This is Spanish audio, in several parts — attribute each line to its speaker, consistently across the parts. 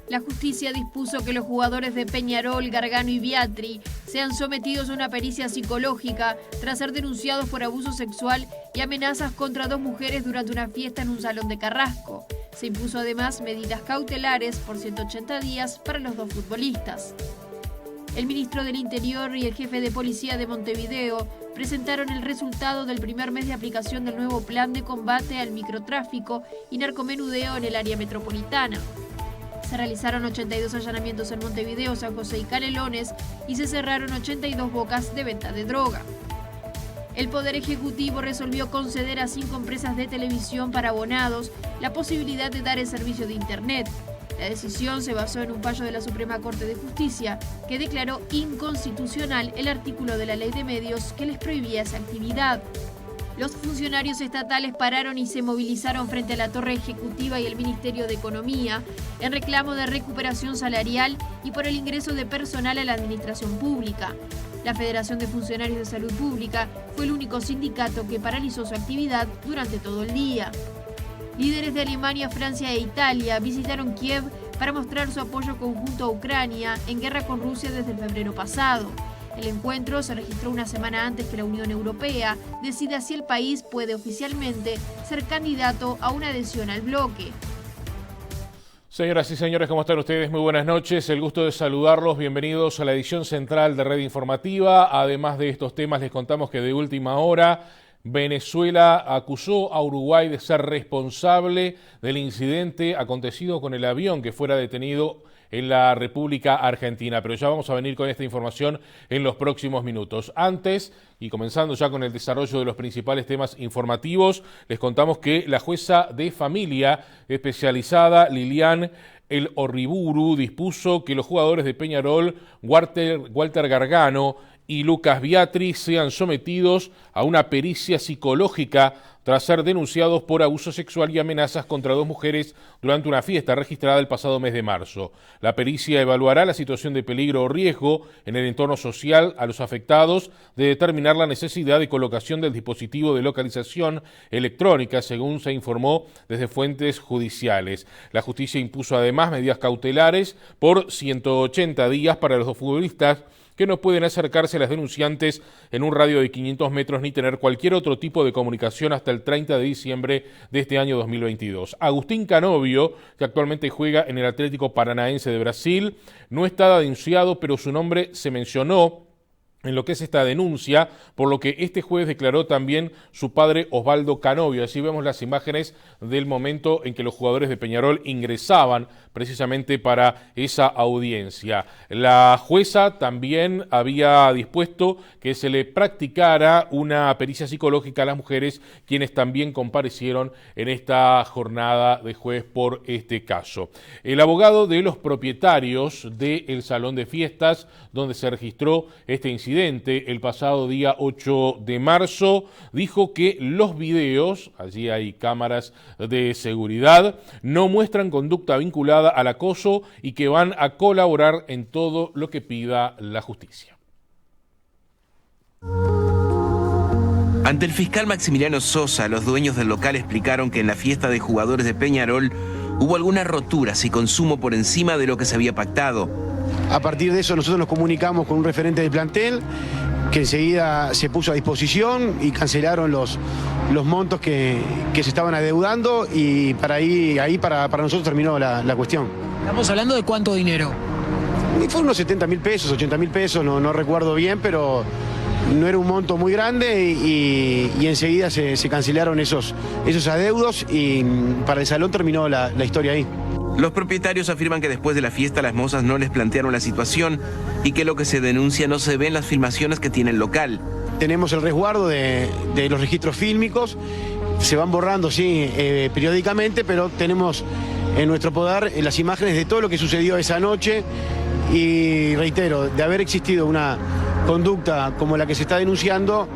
Speaker 1: La justicia dispuso que los jugadores de Peñarol, Gargano y Biatri sean sometidos a una pericia psicológica tras ser denunciados por abuso sexual y amenazas contra 2 mujeres durante una fiesta en un salón de Carrasco. Se impuso además medidas cautelares por 180 días para los 2 futbolistas. El ministro del Interior y el jefe de policía de Montevideo presentaron el resultado del primer mes de aplicación del nuevo plan de combate al microtráfico y narcomenudeo en el área metropolitana. Se realizaron 82 allanamientos en Montevideo, San José y Canelones y se cerraron 82 bocas de venta de droga. El Poder Ejecutivo resolvió conceder a 5 empresas de televisión para abonados la posibilidad de dar el servicio de Internet. La decisión se basó en un fallo de la Suprema Corte de Justicia que declaró inconstitucional el artículo de la Ley de Medios que les prohibía esa actividad. Los funcionarios estatales pararon y se movilizaron frente a la Torre Ejecutiva y el Ministerio de Economía en reclamo de recuperación salarial y por el ingreso de personal a la administración pública. La Federación de Funcionarios de Salud Pública fue el único sindicato que paralizó su actividad durante todo el día. Líderes de Alemania, Francia e Italia visitaron Kiev para mostrar su apoyo conjunto a Ucrania en guerra con Rusia desde el febrero pasado. El encuentro se registró una semana antes que la Unión Europea decida si el país puede oficialmente ser candidato a una adhesión al bloque.
Speaker 2: Señoras y señores, ¿cómo están ustedes? Muy buenas noches. El gusto de saludarlos. Bienvenidos a la edición central de Red Informativa. Además de estos temas, les contamos que de última hora Venezuela acusó a Uruguay de ser responsable del incidente acontecido con el avión que fuera detenido en la República Argentina, pero ya vamos a venir con esta información en los próximos minutos. Antes, y comenzando ya con el desarrollo de los principales temas informativos, les contamos que la jueza de familia especializada Lilian El Orriburu dispuso que los jugadores de Peñarol, Walter Gargano y Lucas Biatri sean sometidos a una pericia psicológica tras ser denunciados por abuso sexual y amenazas contra 2 mujeres durante una fiesta registrada el pasado mes de marzo. La pericia evaluará la situación de peligro o riesgo en el entorno social a los afectados de determinar la necesidad de colocación del dispositivo de localización electrónica, según se informó desde fuentes judiciales. La justicia impuso además medidas cautelares por 180 días para los 2 futbolistas que no pueden acercarse a las denunciantes en un radio de 500 metros ni tener cualquier otro tipo de comunicación hasta el 30 de diciembre de este año 2022. Agustín Canovio, que actualmente juega en el Atlético Paranaense de Brasil, no está denunciado, pero su nombre se mencionó en lo que es esta denuncia, por lo que este jueves declaró también su padre Osvaldo Canovio. Así vemos las imágenes del momento en que los jugadores de Peñarol ingresaban precisamente para esa audiencia. La jueza también había dispuesto que se le practicara una pericia psicológica a las mujeres, quienes también comparecieron en esta jornada de jueves por este caso. El abogado de los propietarios del salón de fiestas donde se registró este incidente el pasado día 8 de marzo, dijo que los videos, allí hay cámaras de seguridad, no muestran conducta vinculada al acoso y que van a colaborar en todo lo que pida la justicia.
Speaker 3: Ante el fiscal Maximiliano Sosa, los dueños del local explicaron que en la fiesta de jugadores de Peñarol hubo algunas roturas y consumo por encima de lo que se había pactado.
Speaker 4: A partir de eso nosotros nos comunicamos con un referente del plantel que enseguida se puso a disposición y cancelaron los montos que se estaban adeudando y para nosotros terminó la cuestión.
Speaker 5: ¿Estamos hablando de cuánto dinero?
Speaker 4: Y fue unos 70.000 pesos, 80.000 pesos, no recuerdo bien, pero no era un monto muy grande y enseguida se cancelaron esos adeudos y para el salón terminó la historia ahí.
Speaker 3: Los propietarios afirman que después de la fiesta las mozas no les plantearon la situación y que lo que se denuncia no se ve en las filmaciones que tiene el local.
Speaker 4: Tenemos el resguardo de los registros fílmicos, se van borrando, sí, periódicamente, pero tenemos en nuestro poder las imágenes de todo lo que sucedió esa noche y reitero, de haber existido una conducta como la que se está denunciando,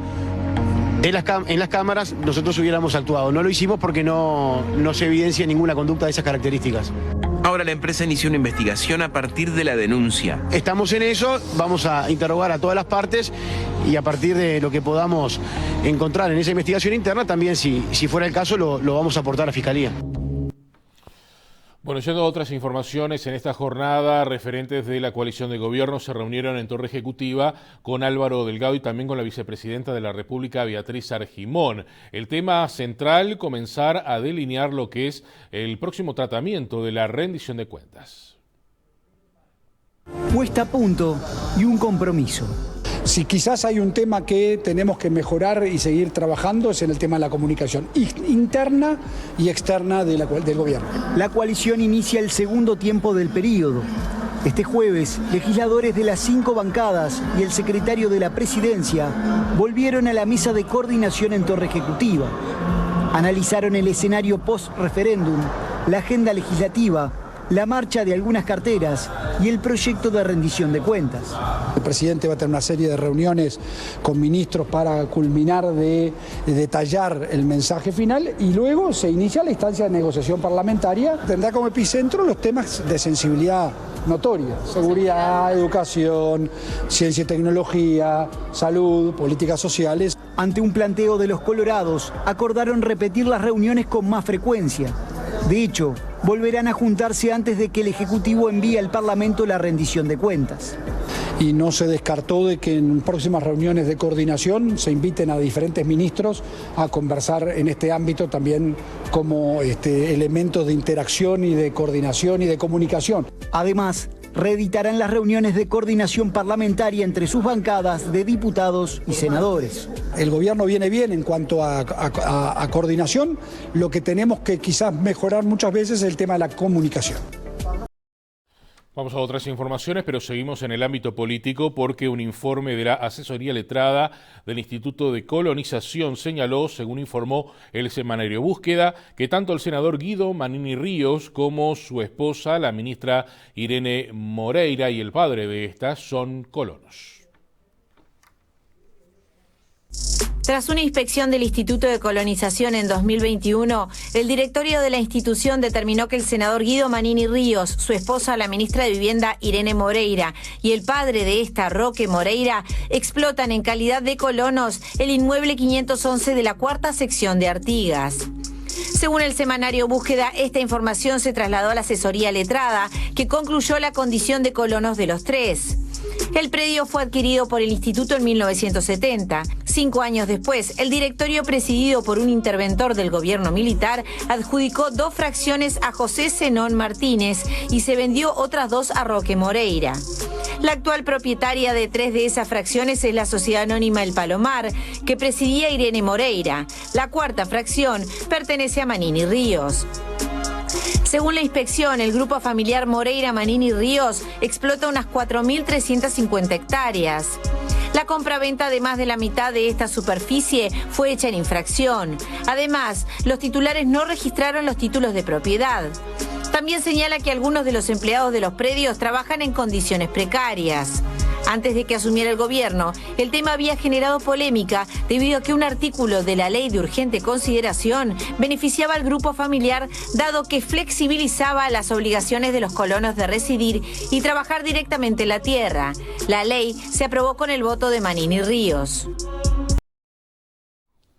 Speaker 4: en las cámaras nosotros hubiéramos actuado. No lo hicimos porque no se evidencia ninguna conducta de esas características.
Speaker 3: Ahora la empresa inició una investigación a partir de la denuncia.
Speaker 4: Estamos en eso, vamos a interrogar a todas las partes y a partir de lo que podamos encontrar en esa investigación interna, también si fuera el caso lo vamos a aportar a Fiscalía.
Speaker 2: Bueno, yendo a otras informaciones, en esta jornada, referentes de la coalición de gobierno se reunieron en Torre Ejecutiva con Álvaro Delgado y también con la vicepresidenta de la República, Beatriz Argimón. El tema central, comenzar a delinear lo que es el próximo tratamiento de la rendición de cuentas.
Speaker 6: Puesta a punto y un compromiso.
Speaker 7: Si quizás hay un tema que tenemos que mejorar y seguir trabajando es en el tema de la comunicación interna y externa del gobierno.
Speaker 6: La coalición inicia el segundo tiempo del periodo. Este jueves, legisladores de las 5 bancadas y el secretario de la Presidencia volvieron a la mesa de coordinación en Torre Ejecutiva. Analizaron el escenario post-referéndum, la agenda legislativa, la marcha de algunas carteras y el proyecto de rendición de cuentas.
Speaker 7: El presidente va a tener una serie de reuniones con ministros para culminar de detallar el mensaje final y luego se inicia la instancia de negociación parlamentaria. Tendrá como epicentro los temas de sensibilidad notoria: seguridad, educación, ciencia y tecnología, salud, políticas sociales.
Speaker 6: Ante un planteo de los colorados, acordaron repetir las reuniones con más frecuencia. De hecho, volverán a juntarse antes de que el Ejecutivo envíe al Parlamento la rendición de cuentas.
Speaker 7: Y no se descartó de que en próximas reuniones de coordinación se inviten a diferentes ministros a conversar en este ámbito también como elementos de interacción y de coordinación y de comunicación.
Speaker 6: Además, reeditarán las reuniones de coordinación parlamentaria entre sus bancadas de diputados y senadores.
Speaker 7: El gobierno viene bien en cuanto a coordinación. Lo que tenemos que quizás mejorar muchas veces es el tema de la comunicación.
Speaker 2: Vamos a otras informaciones, pero seguimos en el ámbito político porque un informe de la asesoría letrada del Instituto de Colonización señaló, según informó el semanario Búsqueda, que tanto el senador Guido Manini Ríos como su esposa, la ministra Irene Moreira, y el padre de esta son colonos.
Speaker 8: Tras una inspección del Instituto de Colonización en 2021, el directorio de la institución determinó que el senador Guido Manini Ríos, su esposa, la ministra de Vivienda Irene Moreira, y el padre de esta, Roque Moreira, explotan en calidad de colonos el inmueble 511 de la cuarta sección de Artigas. Según el semanario Búsqueda, esta información se trasladó a la asesoría letrada, que concluyó la condición de colonos de los tres. El predio fue adquirido por el instituto en 1970. 5 años después, el directorio, presidido por un interventor del gobierno militar, adjudicó 2 fracciones a José Zenón Martínez y se vendió otras 2 a Roque Moreira. La actual propietaria de 3 de esas fracciones es la sociedad anónima El Palomar, que presidía Irene Moreira. La cuarta fracción pertenece a Manini Ríos. Según la inspección, el grupo familiar Moreira Manini Ríos explota unas 4.350 hectáreas. La compraventa de más de la mitad de esta superficie fue hecha en infracción. Además, los titulares no registraron los títulos de propiedad. También señala que algunos de los empleados de los predios trabajan en condiciones precarias. Antes de que asumiera el gobierno, el tema había generado polémica debido a que un artículo de la Ley de Urgente Consideración beneficiaba al grupo familiar, dado que flexibilizaba las obligaciones de los colonos de residir y trabajar directamente en la tierra. La ley se aprobó con el voto de Manini Ríos.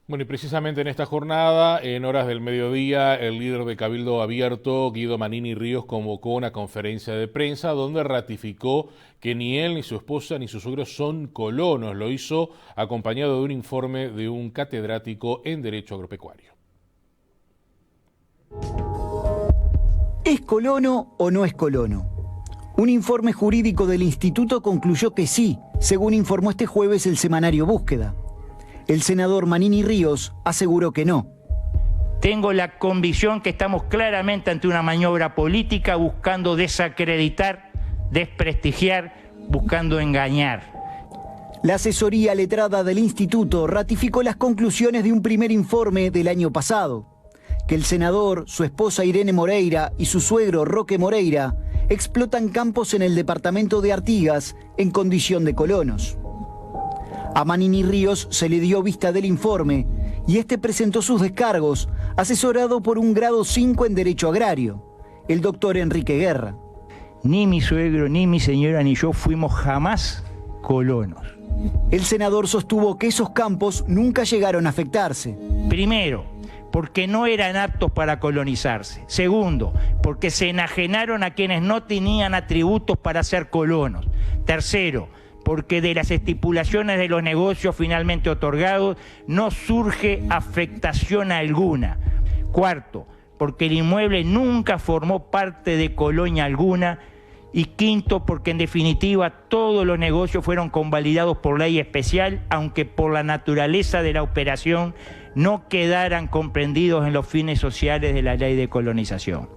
Speaker 2: Bueno, y precisamente en esta jornada, en horas del mediodía, el líder de Cabildo Abierto, Guido Manini Ríos, convocó una conferencia de prensa donde ratificó que ni él, ni su esposa, ni sus suegros son colonos. Lo hizo acompañado de un informe de un catedrático en Derecho Agropecuario.
Speaker 6: ¿Es colono o no es colono? Un informe jurídico del instituto concluyó que sí, según informó este jueves el semanario Búsqueda. El senador Manini Ríos aseguró que no.
Speaker 9: Tengo la convicción que estamos claramente ante una maniobra política buscando desacreditar, desprestigiar, buscando engañar.
Speaker 6: La asesoría letrada del instituto ratificó las conclusiones de un primer informe del año pasado, que el senador, su esposa Irene Moreira y su suegro Roque Moreira explotan campos en el departamento de Artigas en condición de colonos. A Manini Ríos se le dio vista del informe y este presentó sus descargos, asesorado por un grado 5 en Derecho Agrario, el doctor Enrique Guerra.
Speaker 9: Ni mi suegro, ni mi señora, ni yo fuimos jamás colonos.
Speaker 6: El senador sostuvo que esos campos nunca llegaron a afectarse.
Speaker 9: Primero, porque no eran aptos para colonizarse. Segundo, porque se enajenaron a quienes no tenían atributos para ser colonos. Tercero, porque de las estipulaciones de los negocios finalmente otorgados no surge afectación alguna. Cuarto, porque el inmueble nunca formó parte de colonia alguna. Y quinto, porque en definitiva todos los negocios fueron convalidados por ley especial, aunque por la naturaleza de la operación no quedaran comprendidos en los fines sociales de la ley de colonización.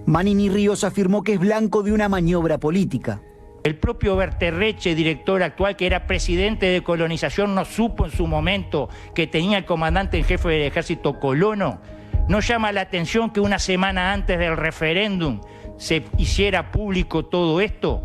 Speaker 6: Manini Ríos afirmó que es blanco de una maniobra política.
Speaker 9: El propio Berterreche, director actual, que era presidente de colonización, no supo en su momento que tenía el comandante en jefe del ejército colono. ¿No llama la atención que una semana antes del referéndum se hiciera público todo esto?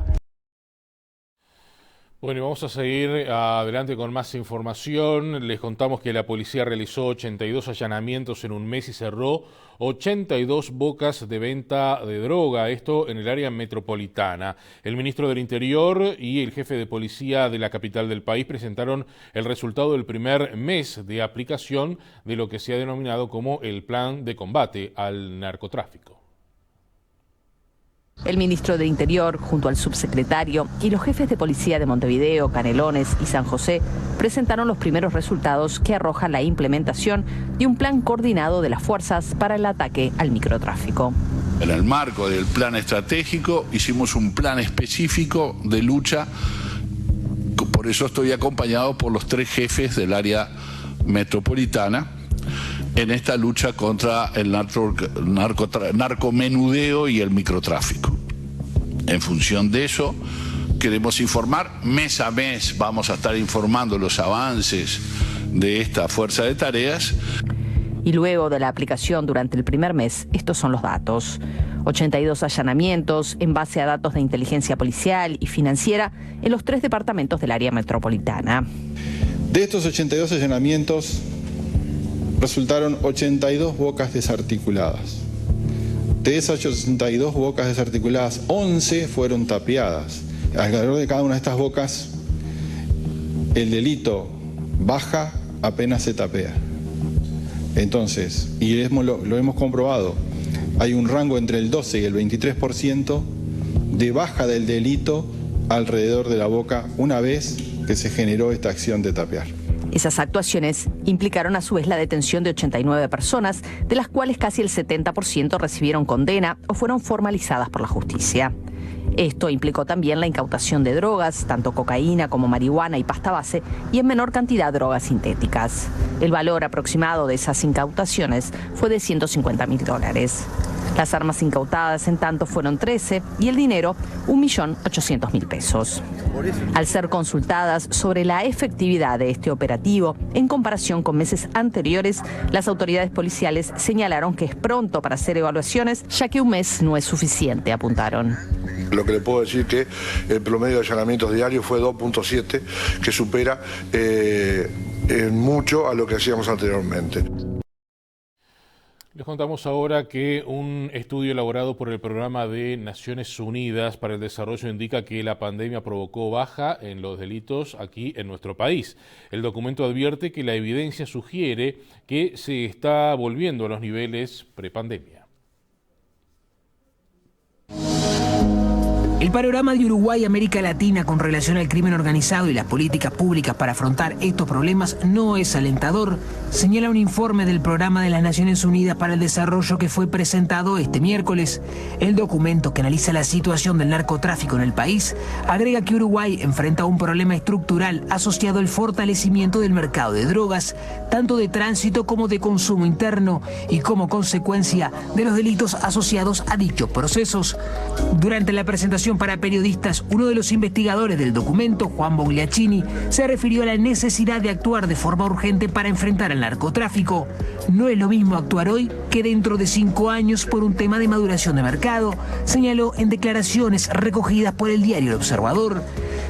Speaker 2: Bueno, y vamos a seguir adelante con más información. Les contamos que la policía realizó 82 allanamientos en un mes y cerró 82 bocas de venta de droga, esto en el área metropolitana. El ministro del Interior y el jefe de policía de la capital del país presentaron el resultado del primer mes de aplicación de lo que se ha denominado como el plan de combate al narcotráfico.
Speaker 10: El ministro de Interior, junto al subsecretario y los jefes de policía de Montevideo, Canelones y San José, presentaron los primeros resultados que arrojan la implementación de un plan coordinado de las fuerzas para el ataque al microtráfico.
Speaker 11: En el marco del plan estratégico hicimos un plan específico de lucha, por eso estoy acompañado por los 3 jefes del área metropolitana en esta lucha contra el narcomenudeo y el microtráfico. En función de eso, queremos informar, mes a mes vamos a estar informando los avances de esta fuerza de tareas.
Speaker 10: Y luego de la aplicación durante el primer mes, estos son los datos. 82 allanamientos en base a datos de inteligencia policial y financiera en los 3 departamentos del área metropolitana.
Speaker 12: De estos 82 allanamientos, resultaron 82 bocas desarticuladas. De esas 82 bocas desarticuladas, 11 fueron tapiadas. Alrededor de cada una de estas bocas, el delito baja apenas se tapea. Entonces, y lo hemos comprobado, hay un rango entre el 12 y el 23% de baja del delito alrededor de la boca una vez que se generó esta acción de tapear.
Speaker 10: Esas actuaciones implicaron a su vez la detención de 89 personas, de las cuales casi el 70% recibieron condena o fueron formalizadas por la justicia. Esto implicó también la incautación de drogas, tanto cocaína como marihuana y pasta base, y en menor cantidad drogas sintéticas. El valor aproximado de esas incautaciones fue de $150.000. Las armas incautadas, en tanto, fueron 13 y el dinero, $1.800.000. Al ser consultadas sobre la efectividad de este operativo en comparación con meses anteriores, las autoridades policiales señalaron que es pronto para hacer evaluaciones, ya que un mes no es suficiente, apuntaron.
Speaker 13: Lo que le puedo decir que el promedio de allanamientos diarios fue 2.7, que supera en mucho a lo que hacíamos anteriormente.
Speaker 2: Les contamos ahora que un estudio elaborado por el Programa de Naciones Unidas para el Desarrollo indica que la pandemia provocó baja en los delitos aquí en nuestro país. El documento advierte que la evidencia sugiere que se está volviendo a los niveles prepandemia.
Speaker 5: El panorama de Uruguay y América Latina con relación al crimen organizado y las políticas públicas para afrontar estos problemas no es alentador, señala un informe del Programa de las Naciones Unidas para el Desarrollo que fue presentado este miércoles. El documento, que analiza la situación del narcotráfico en el país, agrega que Uruguay enfrenta un problema estructural asociado al fortalecimiento del mercado de drogas, tanto de tránsito como de consumo interno, y como consecuencia de los delitos asociados a dichos procesos. Durante la presentación para periodistas, uno de los investigadores del documento, Juan Bogliacini, se refirió a la necesidad de actuar de forma urgente para enfrentar el narcotráfico. No es lo mismo actuar hoy que dentro de 5 años por un tema de maduración de mercado, señaló en declaraciones recogidas por el diario El Observador.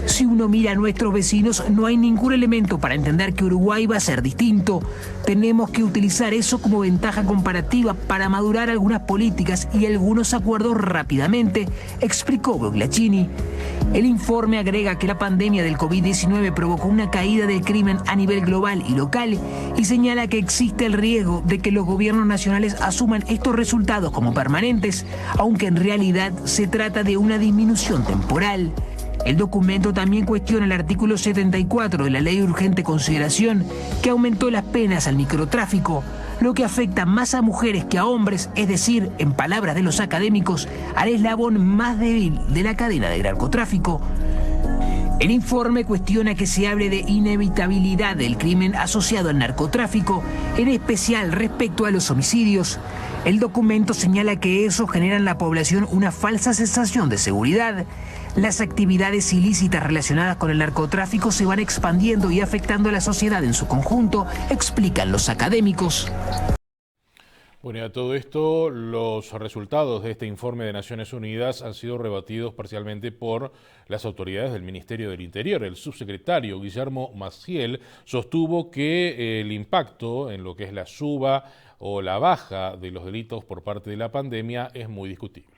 Speaker 5: Si uno mira a nuestros vecinos, no hay ningún elemento para entender que Uruguay va a ser distinto. Tenemos que utilizar eso como ventaja comparativa para madurar algunas políticas y algunos acuerdos rápidamente, explicó Bogliacini. El informe agrega que la pandemia del COVID-19 provocó una caída del crimen a nivel global y local y señala que existe el riesgo de que los gobiernos nacionales asuman estos resultados como permanentes, aunque en realidad se trata de una disminución temporal. El documento también cuestiona el artículo 74 de la Ley de Urgente Consideración, que aumentó las penas al microtráfico, lo que afecta más a mujeres que a hombres, es decir, en palabras de los académicos, al eslabón más débil de la cadena del narcotráfico. El informe cuestiona que se hable de inevitabilidad del crimen asociado al narcotráfico, en especial respecto a los homicidios. El documento señala que eso genera en la población una falsa sensación de seguridad. Las actividades ilícitas relacionadas con el narcotráfico se van expandiendo y afectando a la sociedad en su conjunto, explican los académicos.
Speaker 2: Bueno, y a todo esto, los resultados de este informe de Naciones Unidas han sido rebatidos parcialmente por las autoridades del Ministerio del Interior. El subsecretario Guillermo Maciel sostuvo que el impacto en lo que es la suba o la baja de los delitos por parte de la pandemia es muy discutible.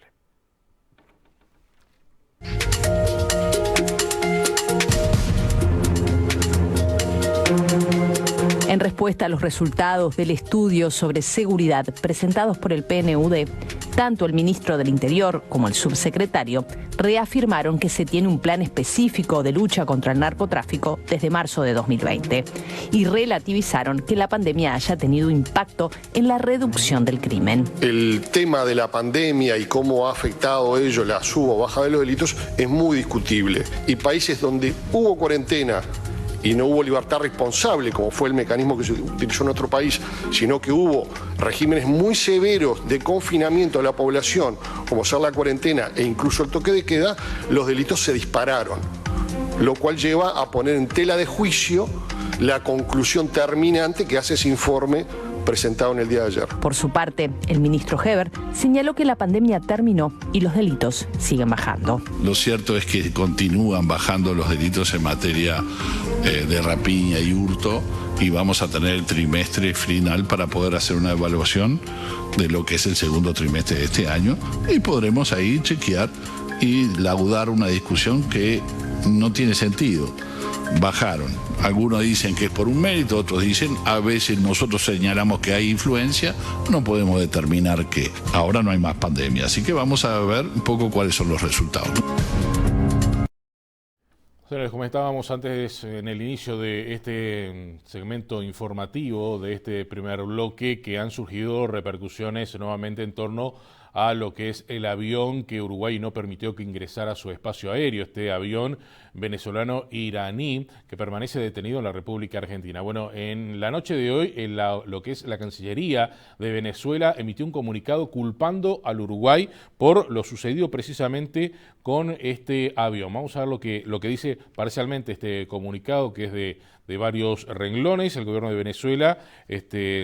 Speaker 10: En respuesta a los resultados del estudio sobre seguridad presentados por el PNUD, tanto el ministro del Interior como el subsecretario reafirmaron que se tiene un plan específico de lucha contra el narcotráfico desde marzo de 2020 y relativizaron que la pandemia haya tenido impacto en la reducción del crimen.
Speaker 14: El tema de la pandemia y cómo ha afectado ello la suba o baja de los delitos es muy discutible. Y países donde hubo cuarentena y no hubo libertad responsable, como fue el mecanismo que se utilizó en nuestro país, sino que hubo regímenes muy severos de confinamiento de la población, como ser la cuarentena e incluso el toque de queda, los delitos se dispararon, lo cual lleva a poner en tela de juicio la conclusión terminante que hace ese informe presentado en el día de ayer.
Speaker 10: Por su parte, el ministro Heber señaló que la pandemia terminó y los delitos siguen bajando.
Speaker 11: Lo cierto es que continúan bajando los delitos en materia de rapiña y hurto y vamos a tener el trimestre final para poder hacer una evaluación de lo que es el segundo trimestre de este año y podremos ahí chequear y laudar una discusión que no tiene sentido. Bajaron. Algunos dicen que es por un mérito, otros dicen, a veces nosotros señalamos que hay influencia, no podemos determinar que ahora no hay más pandemia. Así que vamos a ver un poco cuáles son los resultados.
Speaker 2: Les comentábamos antes en el inicio de este segmento informativo, de este primer bloque, que han surgido repercusiones nuevamente en torno a lo que es el avión que Uruguay no permitió que ingresara a su espacio aéreo, este avión venezolano-iraní que permanece detenido en la República Argentina. Bueno, en la noche de hoy, lo que es la Cancillería de Venezuela emitió un comunicado culpando al Uruguay por lo sucedido precisamente con este avión. Vamos a ver lo que dice parcialmente este comunicado, que es de varios renglones. El gobierno de Venezuela,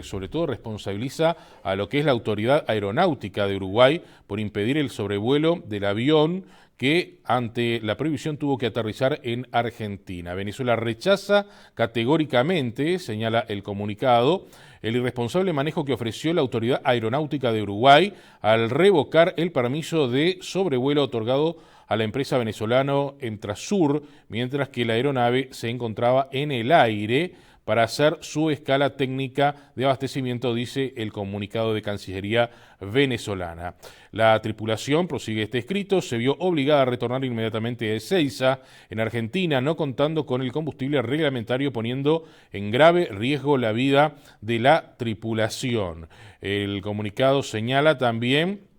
Speaker 2: sobre todo, responsabiliza a lo que es la Autoridad Aeronáutica de Uruguay por impedir el sobrevuelo del avión que ante la prohibición tuvo que aterrizar en Argentina. Venezuela rechaza categóricamente, señala el comunicado, el irresponsable manejo que ofreció la Autoridad Aeronáutica de Uruguay al revocar el permiso de sobrevuelo otorgado a la empresa venezolana Entrasur, mientras que la aeronave se encontraba en el aire para hacer su escala técnica de abastecimiento, dice el comunicado de Cancillería venezolana. La tripulación, prosigue este escrito, se vio obligada a retornar inmediatamente a Ezeiza, en Argentina, no contando con el combustible reglamentario, poniendo en grave riesgo la vida de la tripulación. El comunicado señala también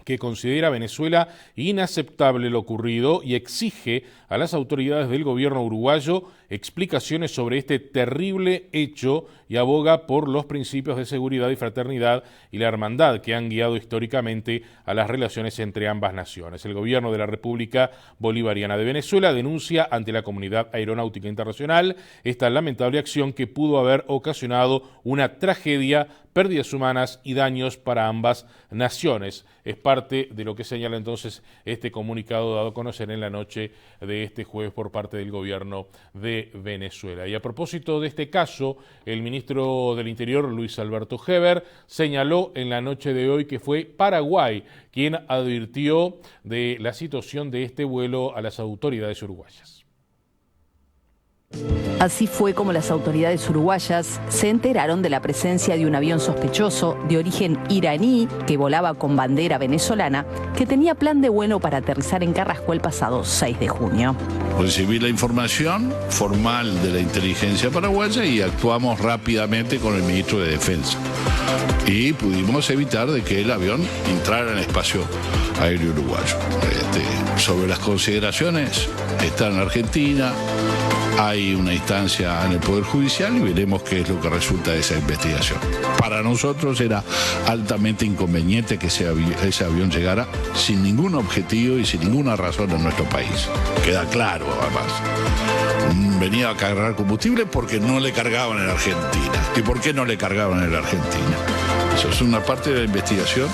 Speaker 2: que considera a Venezuela inaceptable lo ocurrido y exige a las autoridades del gobierno uruguayo explicaciones sobre este terrible hecho y aboga por los principios de seguridad y fraternidad y la hermandad que han guiado históricamente a las relaciones entre ambas naciones. El gobierno de la República Bolivariana de Venezuela denuncia ante la comunidad aeronáutica internacional esta lamentable acción que pudo haber ocasionado una tragedia, pérdidas humanas y daños para ambas naciones. Es parte de lo que señala entonces este comunicado dado a conocer en la noche de este jueves por parte del gobierno de Venezuela. Y a propósito de este caso, el ministro del Interior, Luis Alberto Heber, señaló en la noche de hoy que fue Paraguay quien advirtió de la situación de este vuelo a las autoridades uruguayas.
Speaker 10: Así fue como las autoridades uruguayas se enteraron de la presencia de un avión sospechoso de origen iraní que volaba con bandera venezolana, que tenía plan de vuelo para aterrizar en Carrasco el pasado 6 de junio.
Speaker 11: Recibí la información formal de la inteligencia paraguaya y actuamos rápidamente con el ministro de Defensa. Y pudimos evitar de que el avión entrara en el espacio aéreo uruguayo. Sobre las consideraciones, está en Argentina. Hay una instancia en el Poder Judicial y veremos qué es lo que resulta de esa investigación. Para nosotros era altamente inconveniente que ese avión llegara sin ningún objetivo y sin ninguna razón en nuestro país. Queda claro, además. Venía a cargar combustible porque no le cargaban en Argentina. ¿Y por qué no le cargaban en la Argentina? Eso es una parte de la investigación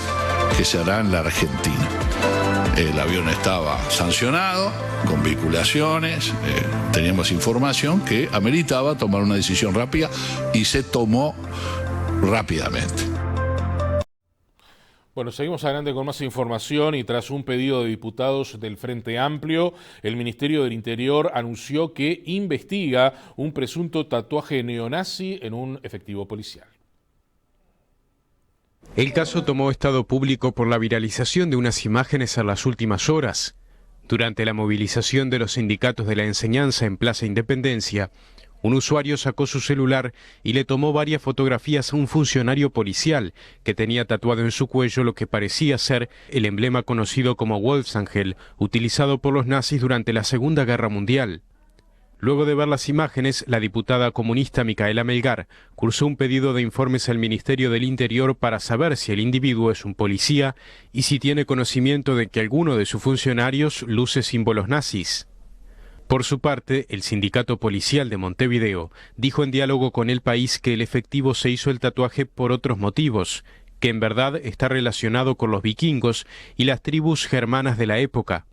Speaker 11: que se hará en la Argentina. El avión estaba sancionado, con vinculaciones, teníamos información que ameritaba tomar una decisión rápida y se tomó rápidamente.
Speaker 2: Bueno, seguimos adelante con más información y tras un pedido de diputados del Frente Amplio, el Ministerio del Interior anunció que investiga un presunto tatuaje neonazi en un efectivo policial.
Speaker 15: El caso tomó estado público por la viralización de unas imágenes en las últimas horas. Durante la movilización de los sindicatos de la enseñanza en Plaza Independencia, un usuario sacó su celular y le tomó varias fotografías a un funcionario policial que tenía tatuado en su cuello lo que parecía ser el emblema conocido como Wolfsangel, utilizado por los nazis durante la Segunda Guerra Mundial. Luego de ver las imágenes, la diputada comunista Micaela Melgar cursó un pedido de informes al Ministerio del Interior para saber si el individuo es un policía y si tiene conocimiento de que alguno de sus funcionarios luce símbolos nazis. Por su parte, el Sindicato Policial de Montevideo dijo en diálogo con El País que el efectivo se hizo el tatuaje por otros motivos, que en verdad está relacionado con los vikingos y las tribus germanas de la época.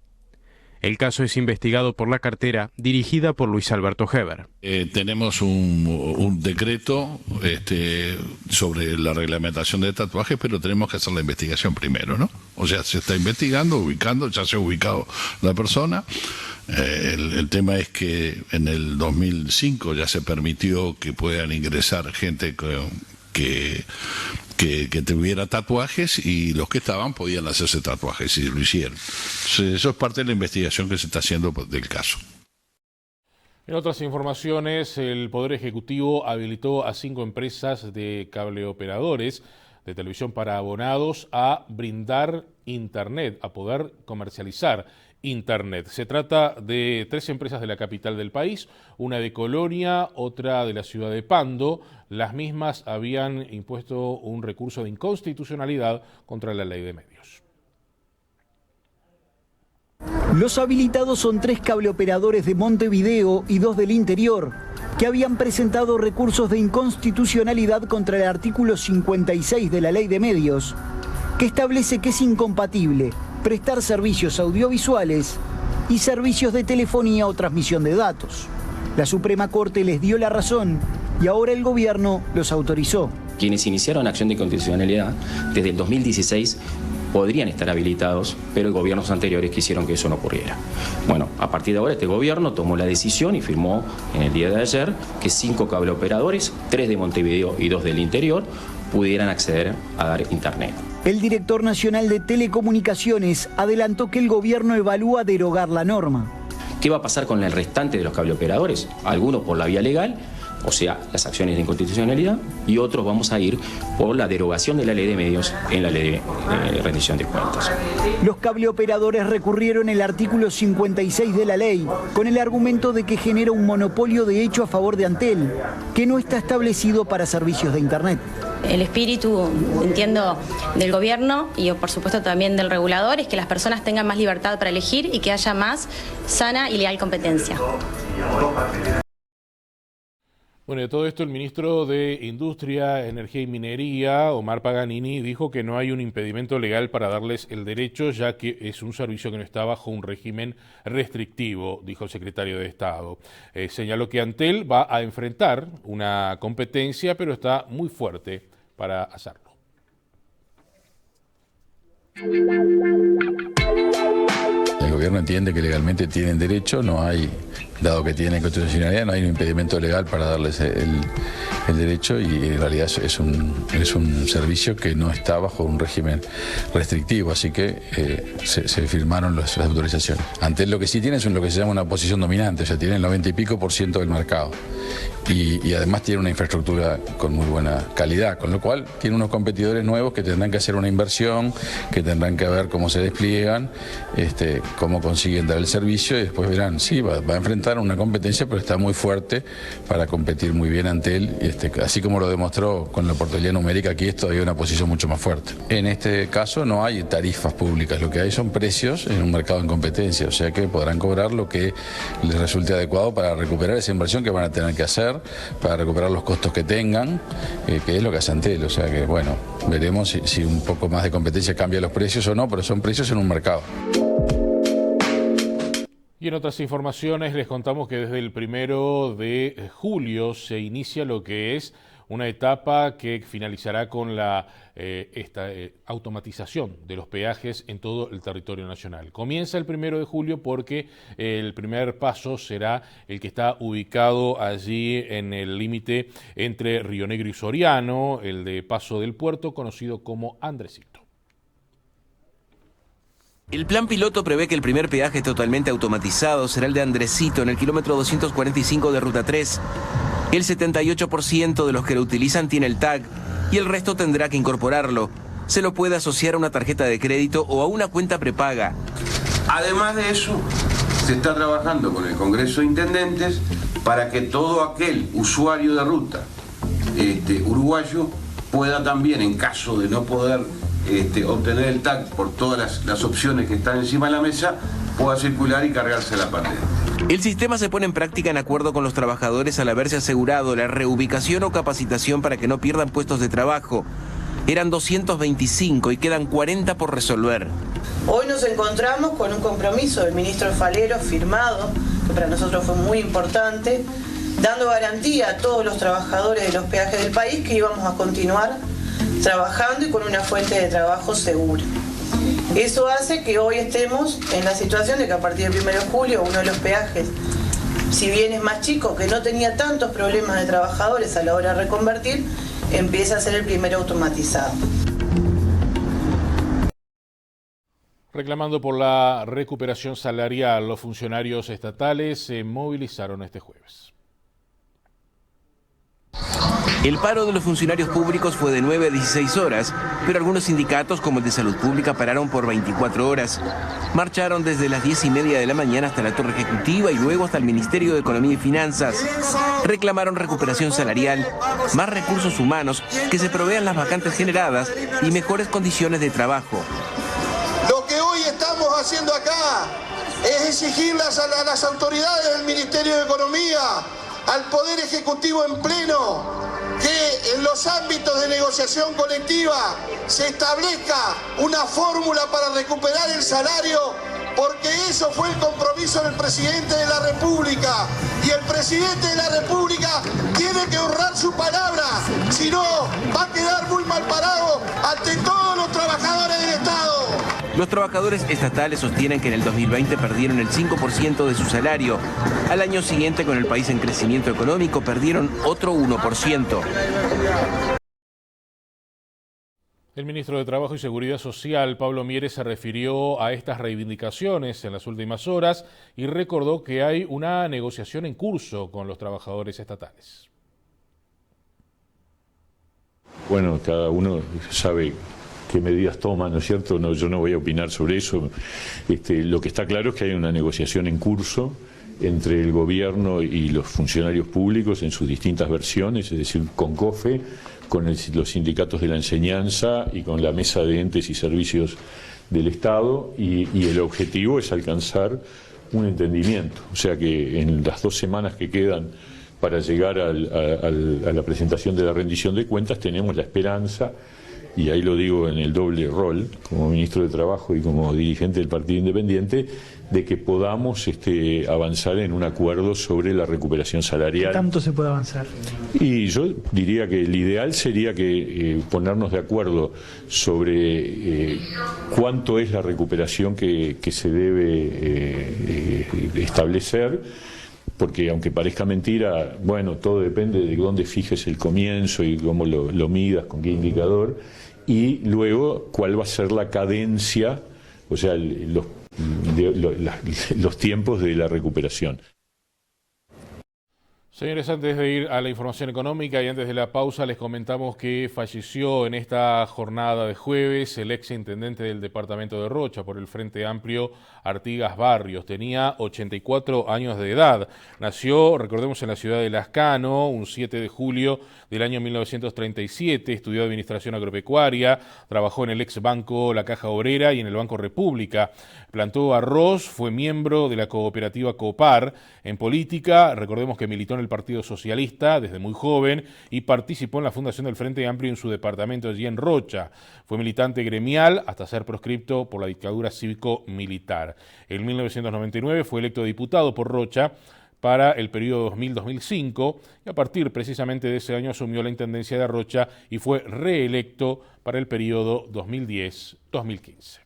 Speaker 15: El caso es investigado por la cartera dirigida por Luis Alberto Heber.
Speaker 11: Tenemos un decreto sobre la reglamentación de tatuajes, pero tenemos que hacer la investigación primero, ¿no? O sea, se está investigando, ubicando, ya se ha ubicado la persona. El tema es que en el 2005 ya se permitió que puedan ingresar gente que tuviera tatuajes y los que estaban podían hacerse tatuajes y lo hicieron. Eso es parte de la investigación que se está haciendo del caso.
Speaker 2: En otras informaciones, el Poder Ejecutivo habilitó a 5 empresas de cableoperadores de televisión para abonados a brindar Internet, a poder comercializar Internet. Se trata de 3 empresas de la capital del país, una de Colonia, otra de la ciudad de Pando. Las mismas habían impuesto un recurso de inconstitucionalidad contra la ley de medios.
Speaker 6: Los habilitados son 3 cableoperadores de Montevideo y 2 del interior, que habían presentado recursos de inconstitucionalidad contra el artículo 56 de la ley de medios, que establece que es incompatible prestar servicios audiovisuales y servicios de telefonía o transmisión de datos. La Suprema Corte les dio la razón y ahora el gobierno los autorizó.
Speaker 16: Quienes iniciaron acción de inconstitucionalidad desde el 2016 podrían estar habilitados, pero los gobiernos anteriores quisieron que eso no ocurriera. Bueno, a partir de ahora este gobierno tomó la decisión y firmó en el día de ayer que 5 cableoperadores, 3 de Montevideo y 2 del interior, pudieran acceder a dar Internet.
Speaker 6: El director nacional de Telecomunicaciones adelantó que el gobierno evalúa derogar la norma.
Speaker 16: ¿Qué va a pasar con el restante de los cableoperadores? Algunos por la vía legal o sea, las acciones de inconstitucionalidad, y otros vamos a ir por la derogación de la ley de medios en la ley de rendición de cuentas.
Speaker 6: Los cableoperadores recurrieron el artículo 56 de la ley con el argumento de que genera un monopolio de hecho a favor de Antel, que no está establecido para servicios de Internet.
Speaker 17: El espíritu, entiendo, del gobierno y por supuesto también del regulador es que las personas tengan más libertad para elegir y que haya más sana y leal competencia.
Speaker 2: Bueno, de todo esto el ministro de Industria, Energía y Minería, Omar Paganini, dijo que no hay un impedimento legal para darles el derecho, ya que es un servicio que no está bajo un régimen restrictivo, dijo el secretario de Estado. Señaló que Antel va a enfrentar una competencia, pero está muy fuerte para hacerlo.
Speaker 11: El gobierno entiende que legalmente tienen derecho, no hay, dado que tienen constitucionalidad, no hay un impedimento legal para darles el derecho, y en realidad es un servicio que no está bajo un régimen restrictivo, así que se firmaron las autorizaciones. Antes lo que sí tiene es lo que se llama una posición dominante, o sea, tiene el 90 y pico % del mercado. Y además tiene una infraestructura con muy buena calidad, con lo cual tiene unos competidores nuevos que tendrán que hacer una inversión, que tendrán que ver cómo se despliegan, cómo consiguen dar el servicio, y después verán, sí, va a enfrentar una competencia, pero está muy fuerte para competir muy bien ante él, así como lo demostró con la oportunidad numérica, aquí es todavía una posición mucho más fuerte. En este caso no hay tarifas públicas, lo que hay son precios en un mercado en competencia, o sea que podrán cobrar lo que les resulte adecuado para recuperar esa inversión que van a tener que hacer, para recuperar los costos que tengan, que es lo que hace Antel. O sea que, bueno, veremos si un poco más de competencia cambia los precios o no, pero son precios en un mercado.
Speaker 2: Y en otras informaciones les contamos que desde el 1 de julio se inicia lo que es una etapa que finalizará con la automatización de los peajes en todo el territorio nacional. Comienza el 1 de julio porque el primer paso será el que está ubicado allí en el límite entre Río Negro y Soriano, el de Paso del Puerto, conocido como Andresito.
Speaker 3: El plan piloto prevé que el primer peaje totalmente automatizado será el de Andresito, en el kilómetro 245 de Ruta 3. El 78% de los que lo utilizan tiene el tag y el resto tendrá que incorporarlo. Se lo puede asociar a una tarjeta de crédito o a una cuenta prepaga.
Speaker 18: Además de eso, se está trabajando con el Congreso de Intendentes para que todo aquel usuario de ruta uruguayo pueda también, en caso de no poder obtener el tag por todas las opciones que están encima de la mesa, pueda circular y cargarse la patente.
Speaker 3: El sistema se pone en práctica en acuerdo con los trabajadores al haberse asegurado la reubicación o capacitación para que no pierdan puestos de trabajo. Eran 225 y quedan 40 por resolver.
Speaker 19: Hoy nos encontramos con un compromiso del ministro Falero firmado, que para nosotros fue muy importante, dando garantía a todos los trabajadores de los peajes del país que íbamos a continuar trabajando y con una fuente de trabajo segura. Eso hace que hoy estemos en la situación de que a partir del 1 de julio uno de los peajes, si bien es más chico, que no tenía tantos problemas de trabajadores a la hora de reconvertir, empieza a ser el primero automatizado.
Speaker 2: Reclamando por la recuperación salarial, los funcionarios estatales se movilizaron este jueves.
Speaker 3: El paro de los funcionarios públicos fue de 9 a 16 horas, pero algunos sindicatos, como el de Salud Pública, pararon por 24 horas. Marcharon desde las 10:30 de la mañana hasta la Torre Ejecutiva y luego hasta el Ministerio de Economía y Finanzas. Reclamaron recuperación salarial, más recursos humanos, que se provean las vacantes generadas y mejores condiciones de trabajo.
Speaker 20: Lo que hoy estamos haciendo acá es exigirles a las autoridades del Ministerio de Economía, al Poder Ejecutivo en pleno, que en los ámbitos de negociación colectiva se establezca una fórmula para recuperar el salario, porque eso fue el compromiso del presidente de la República, y el presidente de la República tiene que honrar su palabra, si no va a quedar muy mal parado ante todos los trabajadores del Estado.
Speaker 3: Los trabajadores estatales sostienen que en el 2020 perdieron el 5% de su salario. Al año siguiente, con el país en crecimiento económico, perdieron otro 1%.
Speaker 2: El ministro de Trabajo y Seguridad Social, Pablo Mieres, se refirió a estas reivindicaciones en las últimas horas y recordó que hay una negociación en curso con los trabajadores estatales.
Speaker 21: Bueno, cada uno sabe qué medidas toma, ¿no es cierto? No, yo no voy a opinar sobre eso. Lo que está claro es que hay una negociación en curso entre el gobierno y los funcionarios públicos en sus distintas versiones, es decir, con COFE, con los sindicatos de la enseñanza y con la mesa de entes y servicios del Estado, y el objetivo es alcanzar un entendimiento. O sea que en las 2 semanas que quedan para llegar a la presentación de la rendición de cuentas tenemos la esperanza, y ahí lo digo en el doble rol, como ministro de Trabajo y como dirigente del Partido Independiente, de que podamos avanzar en un acuerdo sobre la recuperación salarial.
Speaker 22: ¿Qué tanto se puede avanzar?
Speaker 21: Y yo diría que el ideal sería que ponernos de acuerdo sobre cuánto es la recuperación que se debe establecer, porque aunque parezca mentira, bueno, todo depende de dónde fijes el comienzo y cómo lo midas, con qué indicador, y luego cuál va a ser la cadencia, o sea, los tiempos de la recuperación.
Speaker 2: Señores, antes de ir a la información económica y antes de la pausa, les comentamos que falleció en esta jornada de jueves el ex intendente del departamento de Rocha por el Frente Amplio, Artigas Barrios. Tenía 84 años de edad. Nació, recordemos, en la ciudad de Lascano, un 7 de julio del año 1937. Estudió Administración Agropecuaria, trabajó en el ex Banco La Caja Obrera y en el Banco República. Plantó arroz, fue miembro de la cooperativa Copar. En política, recordemos que militó en el Partido Socialista desde muy joven y participó en la fundación del Frente Amplio en su departamento allí en Rocha. Fue militante gremial hasta ser proscripto por la dictadura cívico-militar. En 1999 fue electo diputado por Rocha para el periodo 2000-2005 y a partir precisamente de ese año asumió la intendencia de Rocha y fue reelecto para el periodo 2010-2015.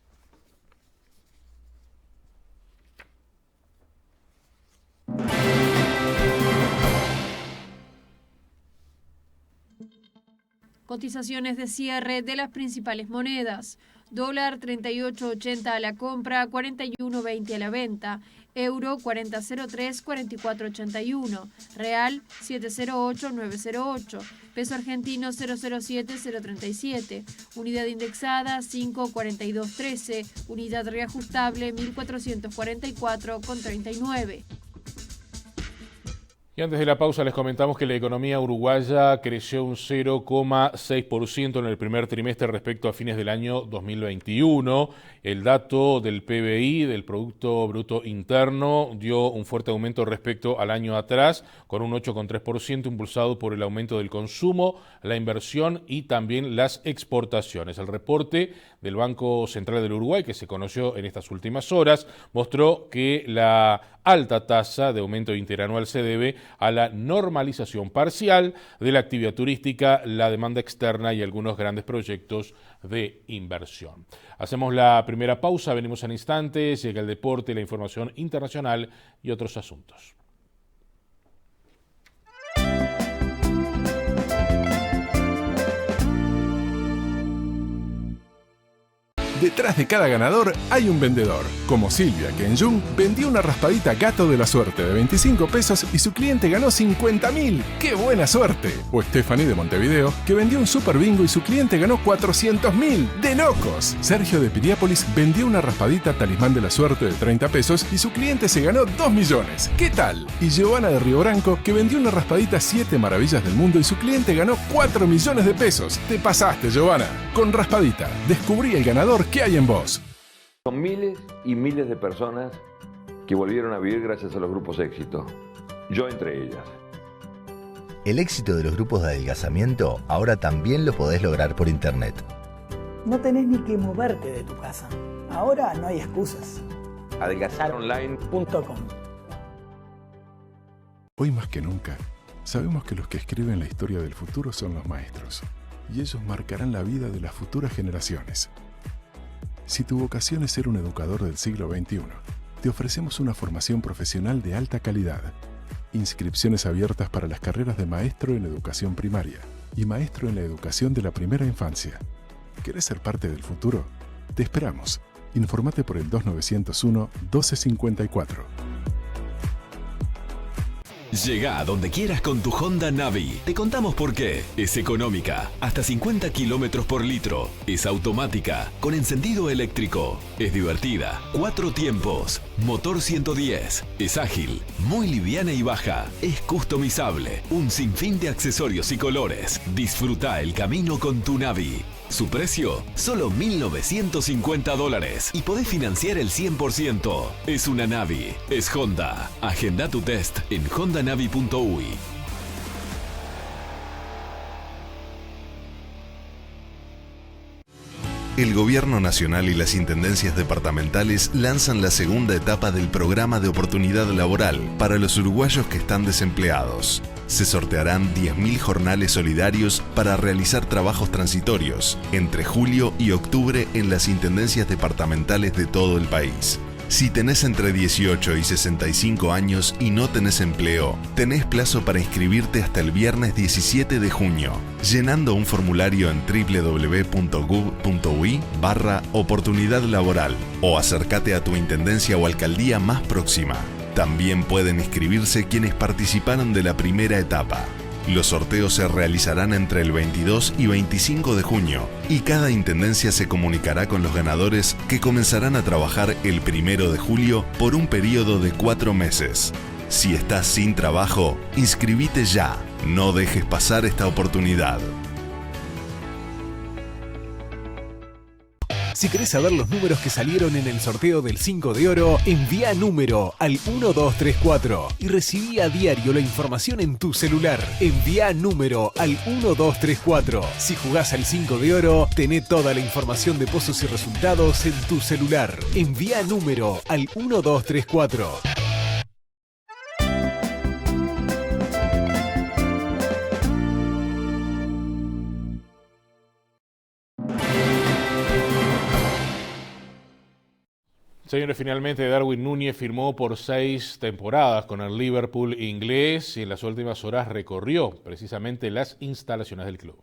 Speaker 1: Cotizaciones de cierre de las principales monedas. Dólar 38.80 a la compra, 41.20 a la venta. Euro 40.03, 44.81. Real 708.908. Peso argentino 007.037. Unidad indexada 5.4213. Unidad reajustable 1.444.39.
Speaker 2: Y antes de la pausa les comentamos que la economía uruguaya creció un 0,6% en el primer trimestre respecto a fines del año 2021. El dato del PBI, del Producto Bruto Interno, dio un fuerte aumento respecto al año atrás, con un 8,3% impulsado por el aumento del consumo, la inversión y también las exportaciones. El reporte del Banco Central del Uruguay, que se conoció en estas últimas horas, mostró que la alta tasa de aumento interanual se debe a la normalización parcial de la actividad turística, la demanda externa y algunos grandes proyectos de inversión. Hacemos la primera pausa, venimos en instantes, llega el deporte, la información internacional y otros asuntos.
Speaker 23: Detrás de cada ganador hay un vendedor, como Silvia, que en Jung vendió una raspadita Gato de la Suerte de 25 pesos y su cliente ganó 50.000. ¡Qué buena suerte! O Stephanie de Montevideo, que vendió un super bingo y su cliente ganó 400.000. ¡De locos! Sergio de Piriápolis vendió una raspadita Talismán de la Suerte de 30 pesos y su cliente se ganó 2 millones. ¿Qué tal? Y Giovanna de Río Branco, que vendió una raspadita 7 maravillas del mundo y su cliente ganó 4 millones de pesos. ¡Te pasaste, Giovanna! Con Raspadita, descubrí el ganador que hay en vos.
Speaker 24: Son miles y miles de personas que volvieron a vivir gracias a los grupos éxito. Yo entre ellas.
Speaker 25: El éxito de los grupos de adelgazamiento ahora también lo podés lograr por internet.
Speaker 26: No tenés ni que moverte de tu casa. Ahora no hay excusas.
Speaker 24: Adelgazaronline.com.
Speaker 23: Hoy más que nunca, sabemos que los que escriben la historia del futuro son los maestros, y ellos marcarán la vida de las futuras generaciones. Si tu vocación es ser un educador del siglo XXI, te ofrecemos una formación profesional de alta calidad. Inscripciones abiertas para las carreras de maestro en educación primaria y maestro en la educación de la primera infancia. ¿Querés ser parte del futuro? Te esperamos. Informate por el 2901-1254.
Speaker 4: Llegá a donde quieras con tu Honda Navi. Te contamos por qué. Es económica, hasta 50 kilómetros por litro. Es automática, con encendido eléctrico. Es divertida, 4 tiempos. Motor 110. Es ágil, muy liviana y baja. Es customizable, un sinfín de accesorios y colores. Disfruta el camino con tu Navi. Su precio, solo $1.950 y podés financiar el 100%. Es una Navi, es Honda. Agenda tu test en hondanavi.uy.
Speaker 7: El Gobierno Nacional y las Intendencias Departamentales lanzan la segunda etapa del Programa de Oportunidad Laboral para los uruguayos que están desempleados. Se sortearán 10.000 jornales solidarios para realizar trabajos transitorios entre julio y octubre en las intendencias departamentales de todo el país. Si tenés entre 18 y 65 años y no tenés empleo, tenés plazo para inscribirte hasta el viernes 17 de junio, llenando un formulario en www.gov.uy/oportunidad laboral o acércate a tu intendencia o alcaldía más próxima. También pueden inscribirse quienes participaron de la primera etapa. Los sorteos se realizarán entre el 22 y 25 de junio y cada intendencia se comunicará con los ganadores que comenzarán a trabajar el 1 de julio por un periodo de 4 meses. Si estás sin trabajo, inscribite ya. No dejes pasar esta oportunidad.
Speaker 8: Si querés saber los números que salieron en el sorteo del 5 de oro, envía número al 1234 y recibí a diario la información en tu celular. Envía número al 1234. Si jugás al 5 de oro, tené toda la información de pozos y resultados en tu celular. Envía número al 1234.
Speaker 2: Señores, finalmente Darwin Núñez firmó por 6 temporadas con el Liverpool inglés y en las últimas horas recorrió precisamente las instalaciones del club.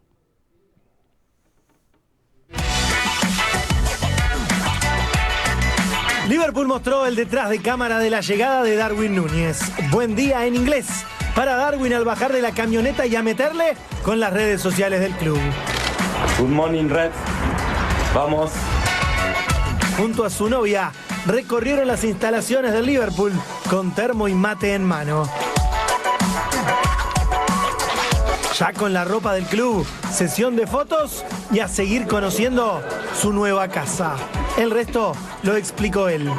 Speaker 9: Liverpool mostró el detrás de cámara de la llegada de Darwin Núñez. Buen día en inglés para Darwin al bajar de la camioneta y a meterle con las redes sociales del club.
Speaker 12: Good morning, Red. Vamos.
Speaker 9: Junto a su novia, recorrieron las instalaciones del Liverpool con termo y mate en mano. Ya con la ropa del club, sesión de fotos y a seguir conociendo su nueva casa. El resto lo explicó él.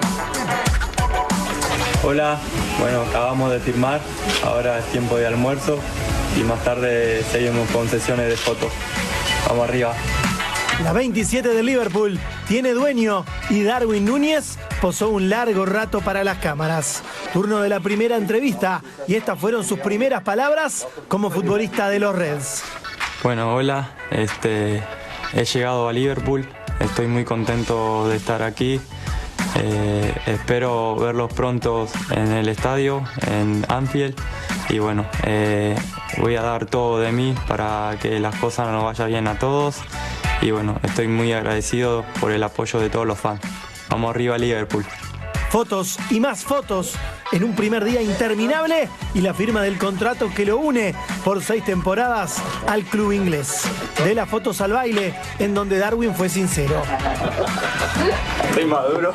Speaker 12: Hola, bueno, acabamos de firmar, ahora es tiempo de almuerzo y más tarde seguimos con sesiones de fotos. Vamos arriba.
Speaker 9: La 27 de Liverpool tiene dueño y Darwin Núñez posó un largo rato para las cámaras. Turno de la primera entrevista y estas fueron sus primeras palabras como futbolista de los Reds.
Speaker 12: Bueno, hola, he llegado a Liverpool, estoy muy contento de estar aquí. Espero verlos pronto en el estadio, en Anfield. Y bueno, voy a dar todo de mí para que las cosas nos vayan bien a todos. Y bueno, estoy muy agradecido por el apoyo de todos los fans. Vamos arriba Liverpool.
Speaker 9: Fotos y más fotos en un primer día interminable y la firma del contrato que lo une por 6 temporadas al club inglés. De las fotos al baile, en donde Darwin fue sincero.
Speaker 12: Estoy maduro.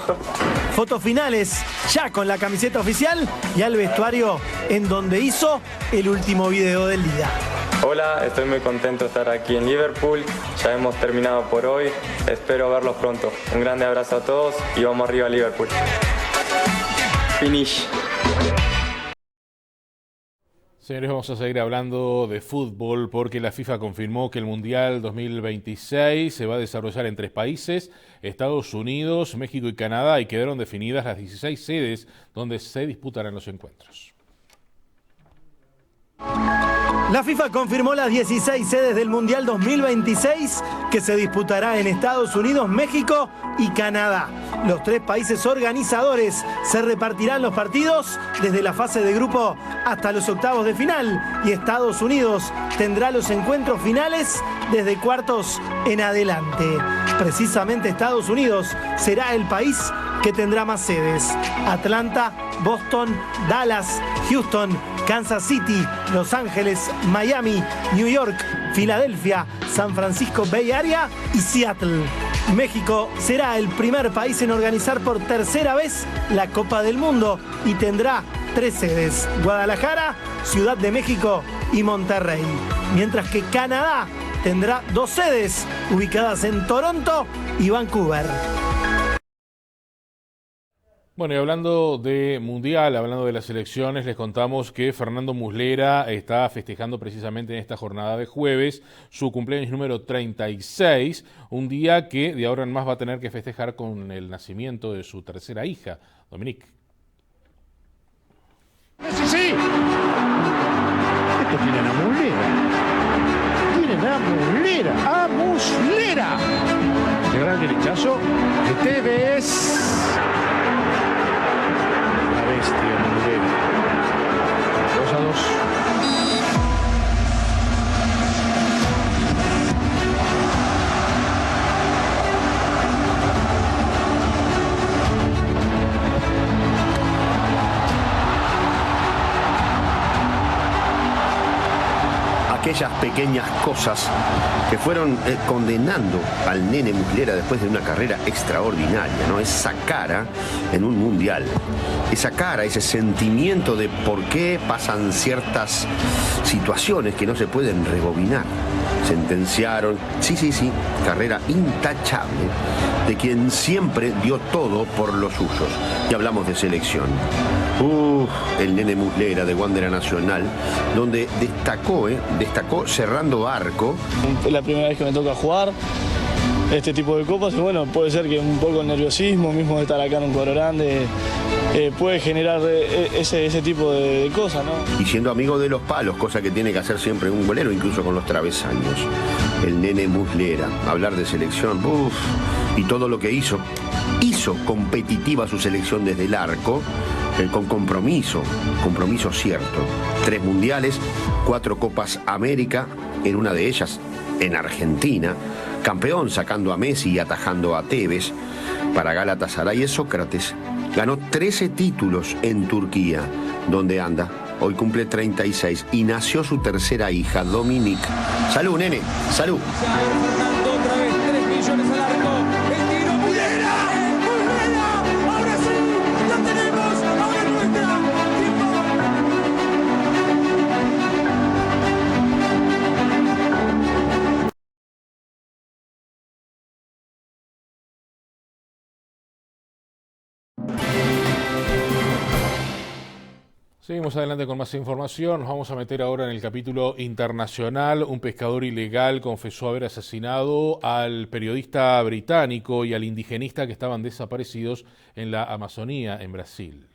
Speaker 9: Fotos finales, ya con la camiseta oficial y al vestuario, en donde hizo el último video del día.
Speaker 12: Hola, estoy muy contento de estar aquí en Liverpool. Ya hemos terminado por hoy. Espero verlos pronto. Un grande abrazo a todos y vamos arriba a Liverpool. Finish.
Speaker 2: Señores, vamos a seguir hablando de fútbol porque la FIFA confirmó que el Mundial 2026 se va a desarrollar en 3 países, Estados Unidos, México y Canadá, y quedaron definidas las 16 sedes donde se disputarán los encuentros.
Speaker 9: La FIFA confirmó las 16 sedes del Mundial 2026 que se disputará en Estados Unidos, México y Canadá. Los 3 países organizadores se repartirán los partidos desde la fase de grupo hasta los octavos de final y Estados Unidos tendrá los encuentros finales desde cuartos en adelante. Precisamente Estados Unidos será el país que tendrá más sedes: Atlanta, Boston, Dallas, Houston, Kansas City, Los Ángeles, Miami, New York, Filadelfia, San Francisco Bay Area y Seattle. México será el primer país en organizar por tercera vez la Copa del Mundo y tendrá 3 sedes: Guadalajara, Ciudad de México y Monterrey. Mientras que Canadá tendrá 2 sedes ubicadas en Toronto y Vancouver.
Speaker 2: Bueno, y hablando de Mundial, hablando de las selecciones, les contamos que Fernando Muslera está festejando precisamente en esta jornada de jueves su cumpleaños número 36, un día que de ahora en más va a tener que festejar con el nacimiento de su tercera hija, Dominique.
Speaker 5: ¡Sí! Esto tiene a Muslera. Tienen a Muslera. ¡A Muslera! ¡Qué gran derechazo de Tevez! Bestia, Muslera. 2-2.
Speaker 10: Aquellas pequeñas cosas que fueron condenando al nene Muslera después de una carrera extraordinaria, ¿no? Esa cara en un mundial, esa cara, ese sentimiento de por qué pasan ciertas situaciones que no se pueden rebobinar. Sentenciaron, sí, carrera intachable de quien siempre dio todo por los suyos. Y hablamos de selección. El nene Muslera de Wander Nacional, donde destacó cerrando arco.
Speaker 13: Es la primera vez que me toca jugar este tipo de copas y bueno, puede ser que un poco el nerviosismo, mismo de estar acá en un cuadro grande, puede generar ese tipo de cosas, ¿no?
Speaker 10: Y siendo amigo de los palos, cosa que tiene que hacer siempre un golero, incluso con los travesaños. El nene Muslera, hablar de selección, y todo lo que hizo competitiva su selección desde el arco, con compromiso cierto. 3 mundiales, 4 Copas América, en una de ellas en Argentina, campeón sacando a Messi y atajando a Tevez. Para Galatasaray es Sócrates. Ganó 13 títulos en Turquía, donde anda. Hoy cumple 36 y nació su tercera hija, Dominique. Salud, nene, salud.
Speaker 5: Otra vez 3 millones al arco. El tiro, Muslera. Ahora sí, la tenemos. Ahora es nuestra.
Speaker 2: Seguimos adelante con más información. Nos vamos a meter ahora en el capítulo internacional. Un pescador ilegal confesó haber asesinado al periodista británico y al indigenista que estaban desaparecidos en la Amazonía, en Brasil.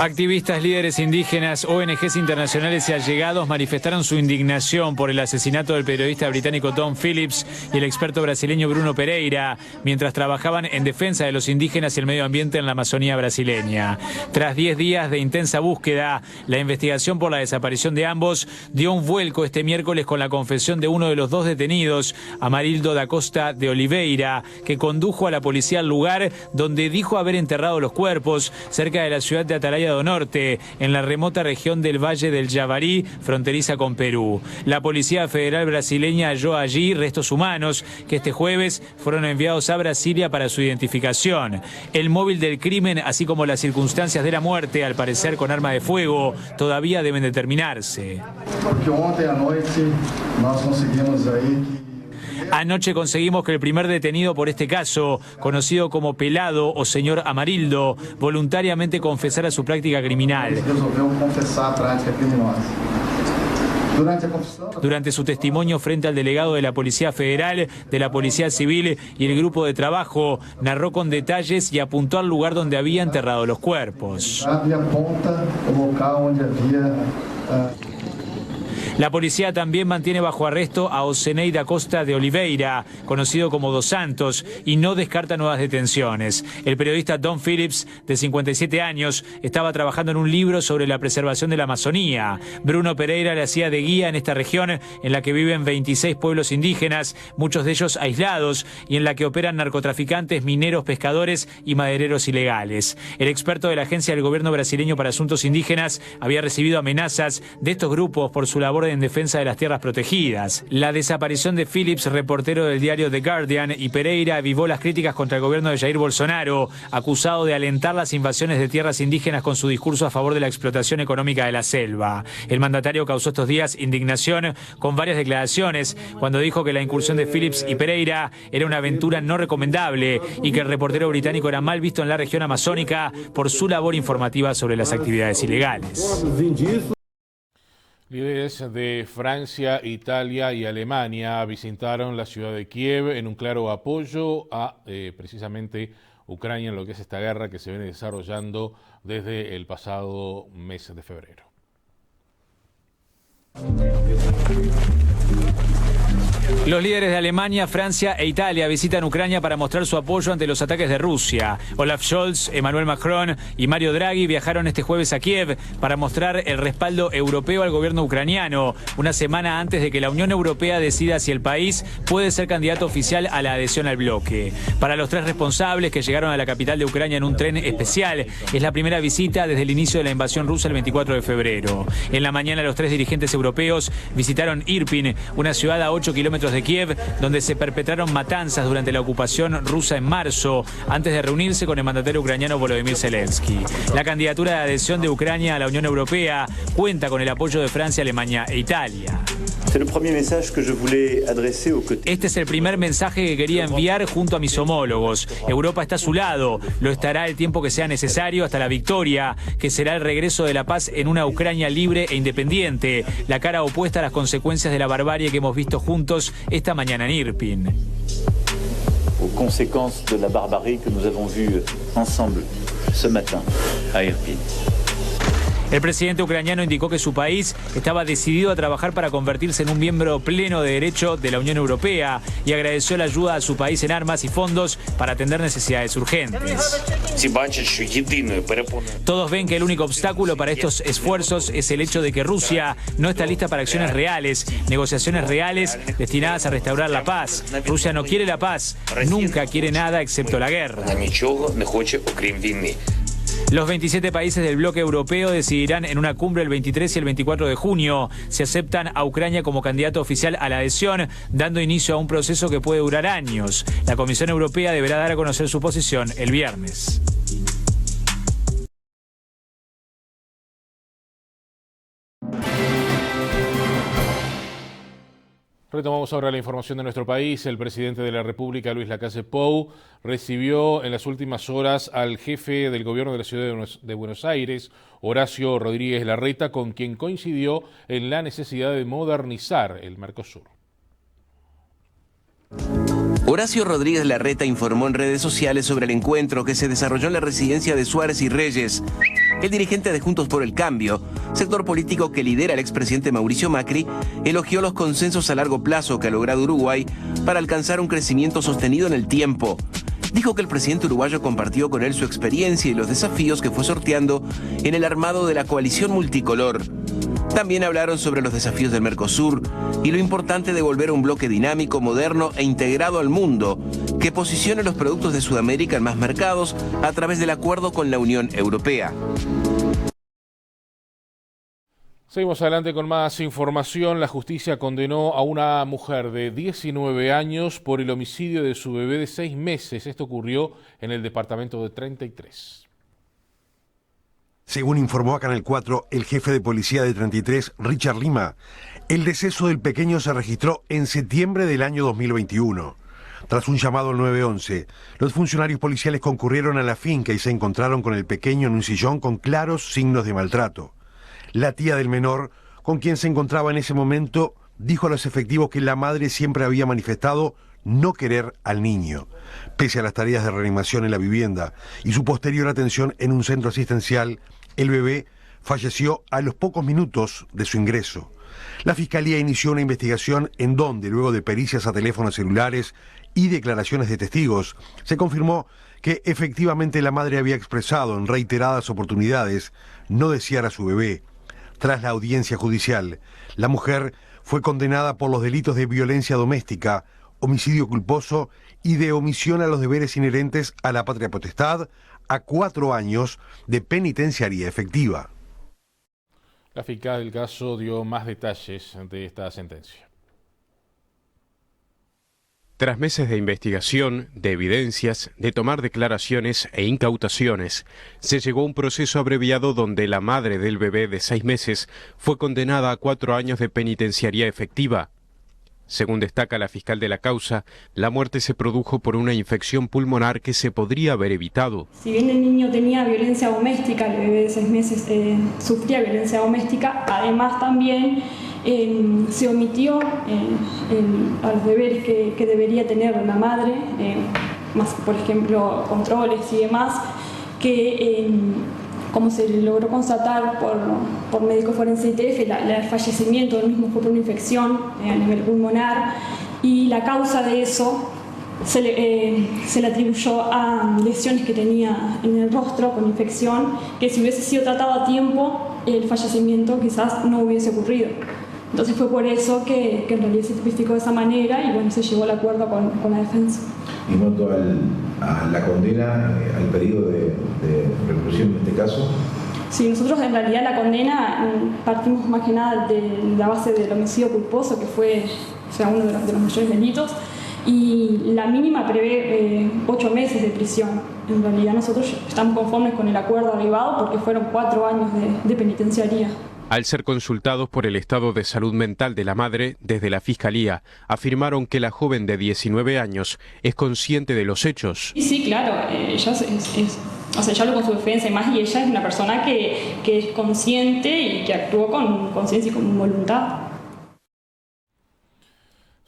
Speaker 14: Activistas, líderes indígenas, ONGs internacionales y allegados manifestaron su indignación por el asesinato del periodista británico Tom Phillips y el experto brasileño Bruno Pereira, mientras trabajaban en defensa de los indígenas y el medio ambiente en la Amazonía brasileña. Tras 10 días de intensa búsqueda, la investigación por la desaparición de ambos dio un vuelco este miércoles con la confesión de uno de los 2 detenidos, Amarildo da Costa de Oliveira, que condujo a la policía al lugar donde dijo haber enterrado los cuerpos, cerca de la ciudad de Atalaya do Norte, en la remota región del Valle del Javari, fronteriza con Perú. La Policía Federal brasileña halló allí restos humanos que este jueves fueron enviados a Brasilia para su identificación. El móvil del crimen, así como las circunstancias de la muerte, al parecer con arma de fuego, todavía deben determinarse. Anoche conseguimos que el primer detenido por este caso, conocido como Pelado o señor Amarildo, voluntariamente confesara su práctica criminal. Durante su testimonio frente al delegado de la Policía Federal, de la Policía Civil y el grupo de trabajo, narró con detalles y apuntó al lugar donde había enterrado los cuerpos. La policía también mantiene bajo arresto a Osenei da Costa de Oliveira, conocido como Dos Santos, y no descarta nuevas detenciones. El periodista Tom Phillips, de 57 años, estaba trabajando en un libro sobre la preservación de la Amazonía. Bruno Pereira le hacía de guía en esta región en la que viven 26 pueblos indígenas, muchos de ellos aislados, y en la que operan narcotraficantes, mineros, pescadores y madereros ilegales. El experto de la Agencia del Gobierno brasileño para Asuntos Indígenas había recibido amenazas de estos grupos por su labor en defensa de las tierras protegidas. La desaparición de Phillips, reportero del diario The Guardian, y Pereira avivó las críticas contra el gobierno de Jair Bolsonaro, acusado de alentar las invasiones de tierras indígenas con su discurso a favor de la explotación económica de la selva. El mandatario causó estos días indignación con varias declaraciones cuando dijo que la incursión de Phillips y Pereira era una aventura no recomendable y que el reportero británico era mal visto en la región amazónica por su labor informativa sobre las actividades ilegales.
Speaker 2: Líderes de Francia, Italia y Alemania visitaron la ciudad de Kiev en un claro apoyo a precisamente Ucrania en lo que es esta guerra que se viene desarrollando desde el pasado mes de febrero.
Speaker 14: Los líderes de Alemania, Francia e Italia visitan Ucrania para mostrar su apoyo ante los ataques de Rusia. Olaf Scholz, Emmanuel Macron y Mario Draghi viajaron este jueves a Kiev para mostrar el respaldo europeo al gobierno ucraniano, una semana antes de que la Unión Europea decida si el país puede ser candidato oficial a la adhesión al bloque. Para los tres responsables que llegaron a la capital de Ucrania en un tren especial, es la primera visita desde el inicio de la invasión rusa el 24 de febrero. En la mañana los tres dirigentes europeos visitaron Irpin, una ciudad a 8 kilómetros de Kiev, donde se perpetraron matanzas durante la ocupación rusa en marzo, antes de reunirse con el mandatario ucraniano Volodymyr Zelensky. La candidatura de adhesión de Ucrania a la Unión Europea cuenta con el apoyo de Francia, Alemania e Italia. Este es el primer mensaje que quería enviar junto a mis homólogos. Europa está a su lado, lo estará el tiempo que sea necesario hasta la victoria, que será el regreso de la paz en una Ucrania libre e independiente, la cara opuesta a las consecuencias de la barbarie que hemos visto juntos esta mañana en Irpin.
Speaker 6: Aux conséquences de la barbarie que nous avons vue ensemble ce matin à Irpin.
Speaker 14: El presidente ucraniano indicó que su país estaba decidido a trabajar para convertirse en un miembro pleno de derecho de la Unión Europea y agradeció la ayuda a su país en armas y fondos para atender necesidades urgentes. Todos ven que el único obstáculo para estos esfuerzos es el hecho de que Rusia no está lista para acciones reales, negociaciones reales destinadas a restaurar la paz. Rusia no quiere la paz, nunca quiere nada excepto la guerra. Los 27 países del bloque europeo decidirán en una cumbre el 23 y el 24 de junio si aceptan a Ucrania como candidato oficial a la adhesión, dando inicio a un proceso que puede durar años. La Comisión Europea deberá dar a conocer su posición el viernes.
Speaker 2: Retomamos ahora la información de nuestro país. El presidente de la República, Luis Lacalle Pou, recibió en las últimas horas al jefe del gobierno de la ciudad de Buenos Aires, Horacio Rodríguez Larreta, con quien coincidió en la necesidad de modernizar el Mercosur.
Speaker 3: Horacio Rodríguez Larreta informó en redes sociales sobre el encuentro que se desarrolló en la residencia de Suárez y Reyes. El dirigente de Juntos por el Cambio, sector político que lidera el expresidente Mauricio Macri, elogió los consensos a largo plazo que ha logrado Uruguay para alcanzar un crecimiento sostenido en el tiempo. Dijo que el presidente uruguayo compartió con él su experiencia y los desafíos que fue sorteando en el armado de la coalición multicolor. También hablaron sobre los desafíos del Mercosur y lo importante de volver a un bloque dinámico, moderno e integrado al mundo, que posicione los productos de Sudamérica en más mercados a través del acuerdo con la Unión Europea.
Speaker 2: Seguimos adelante con más información. La justicia condenó a una mujer de 19 años por el homicidio de su bebé de 6 meses. Esto ocurrió en el departamento de 33.
Speaker 11: Según informó a Canal 4 el jefe de policía de 33, Richard Lima, el deceso del pequeño se registró en septiembre del año 2021. Tras un llamado al 911, los funcionarios policiales concurrieron a la finca y se encontraron con el pequeño en un sillón con claros signos de maltrato. La tía del menor, con quien se encontraba en ese momento, dijo a los efectivos que la madre siempre había manifestado no querer al niño, pese a las tareas de reanimación en la vivienda y su posterior atención en un centro asistencial. El bebé falleció a los pocos minutos de su ingreso. La Fiscalía inició una investigación en donde, luego de pericias a teléfonos celulares y declaraciones de testigos, se confirmó que efectivamente la madre había expresado en reiteradas oportunidades no desear a su bebé. Tras la audiencia judicial, la mujer fue condenada por los delitos de violencia doméstica, homicidio culposo y de omisión a los deberes inherentes a la patria potestad a 4 años de penitenciaría efectiva.
Speaker 2: La fiscal del caso dio más detalles de esta sentencia.
Speaker 15: Tras meses de investigación, de evidencias, de tomar declaraciones e incautaciones, se llegó a un proceso abreviado donde la madre del bebé de 6 meses fue condenada a 4 años de penitenciaría efectiva. Según destaca la fiscal de la causa, la muerte se produjo por una infección pulmonar que se podría haber evitado.
Speaker 16: Si bien el niño tenía violencia doméstica, el bebé de 6 meses sufría violencia doméstica, además también se omitió a los deberes que debería tener la madre, más por ejemplo controles y demás, que como se logró constatar por médico forense ITF, el fallecimiento del mismo fue por una infección a nivel pulmonar, y la causa de eso se le atribuyó a lesiones que tenía en el rostro con infección, que si hubiese sido tratado a tiempo, el fallecimiento quizás no hubiese ocurrido. Entonces fue por eso que en realidad se tipificó de esa manera y bueno, se llegó al acuerdo con la defensa.
Speaker 17: En cuanto a la condena, al pedido de reclusión en este caso.
Speaker 16: Sí, nosotros en realidad la condena partimos más que nada de la base del homicidio culposo, que fue uno de los mayores delitos, y la mínima prevé 8 meses de prisión. En realidad nosotros estamos conformes con el acuerdo arribado porque fueron 4 años de penitenciaría.
Speaker 15: Al ser consultados por el estado de salud mental de la madre, desde la Fiscalía afirmaron que la joven de 19 años es consciente de los hechos.
Speaker 16: Sí, claro, ella yo hablo con su defensa y más, y ella es una persona que es consciente y que actuó con conciencia y con voluntad.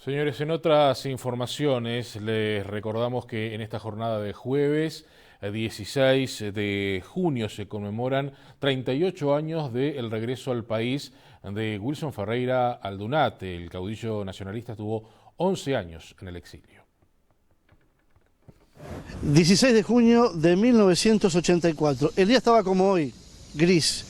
Speaker 2: Señores, en otras informaciones les recordamos que en esta jornada de jueves 16 de junio se conmemoran 38 años del regreso al país de Wilson Ferreira Aldunate. El caudillo nacionalista estuvo 11 años en el exilio.
Speaker 18: 16 de junio de 1984. El día estaba como hoy, gris,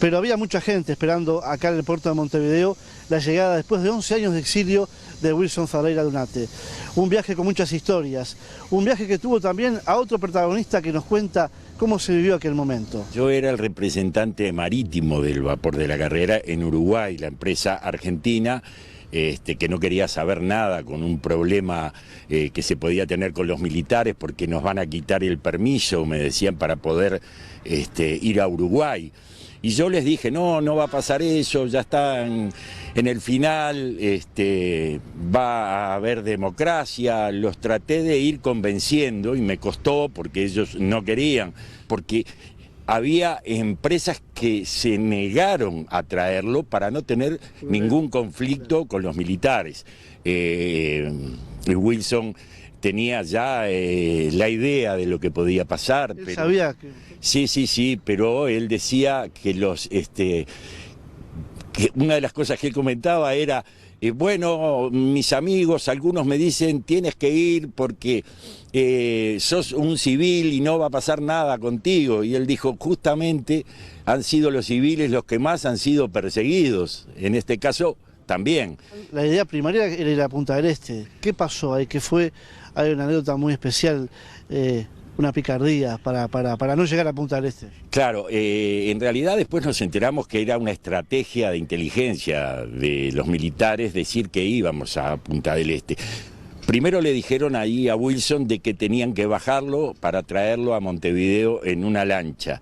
Speaker 18: pero había mucha gente esperando acá en el puerto de Montevideo la llegada después de 11 años de exilio de Wilson Ferreira Aldunate. Un viaje con muchas historias, un viaje que tuvo también a otro protagonista que nos cuenta cómo se vivió aquel momento.
Speaker 19: Yo era el representante marítimo del vapor de la Carrera en Uruguay, la empresa argentina, que no quería saber nada con un problema que se podía tener con los militares porque nos van a quitar el permiso, me decían, para poder ir a Uruguay. Y yo les dije, no va a pasar eso, ya están en el final, va a haber democracia. Los traté de ir convenciendo y me costó porque ellos no querían, porque había empresas que se negaron a traerlo para no tener ningún conflicto con los militares. Wilson tenía ya la idea de lo que podía pasar.
Speaker 18: Él sabía que...
Speaker 19: Sí, pero él decía que que una de las cosas que él comentaba era, bueno, mis amigos, algunos me dicen, tienes que ir porque sos un civil y no va a pasar nada contigo. Y él dijo, justamente han sido los civiles los que más han sido perseguidos, en este caso también.
Speaker 18: La idea primaria era ir a Punta del Este. ¿Qué pasó ahí? Que fue, hay una anécdota muy especial, una picardía para no llegar a Punta del Este.
Speaker 19: Claro, en realidad después nos enteramos que era una estrategia de inteligencia de los militares decir que íbamos a Punta del Este. Primero le dijeron ahí a Wilson de que tenían que bajarlo para traerlo a Montevideo en una lancha.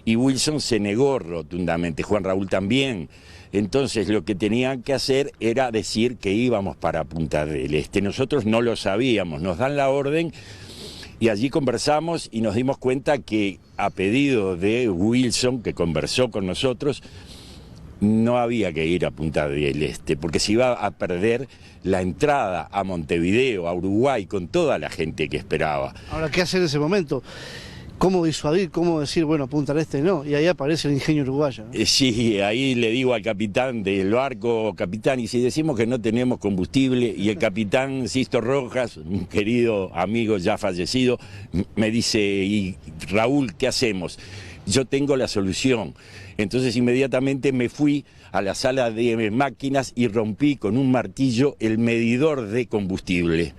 Speaker 19: Y Wilson se negó rotundamente, Juan Raúl también. Entonces lo que tenían que hacer era decir que íbamos para Punta del Este. Nosotros no lo sabíamos, nos dan la orden. Y allí conversamos y nos dimos cuenta que a pedido de Wilson, que conversó con nosotros, no había que ir a Punta del Este, porque se iba a perder la entrada a Montevideo, a Uruguay, con toda la gente que esperaba.
Speaker 18: Ahora, ¿qué hacer en ese momento? cómo disuadir, cómo decir, bueno, Punta del Este no, y ahí aparece el ingenio uruguayo, ¿no?
Speaker 19: Sí, ahí le digo al capitán del barco, capitán, y si decimos que no tenemos combustible, y el capitán Sisto Rojas, un querido amigo ya fallecido, me dice, y Raúl, ¿qué hacemos? Yo tengo la solución. Entonces inmediatamente me fui a la sala de máquinas y rompí con un martillo el medidor de combustible.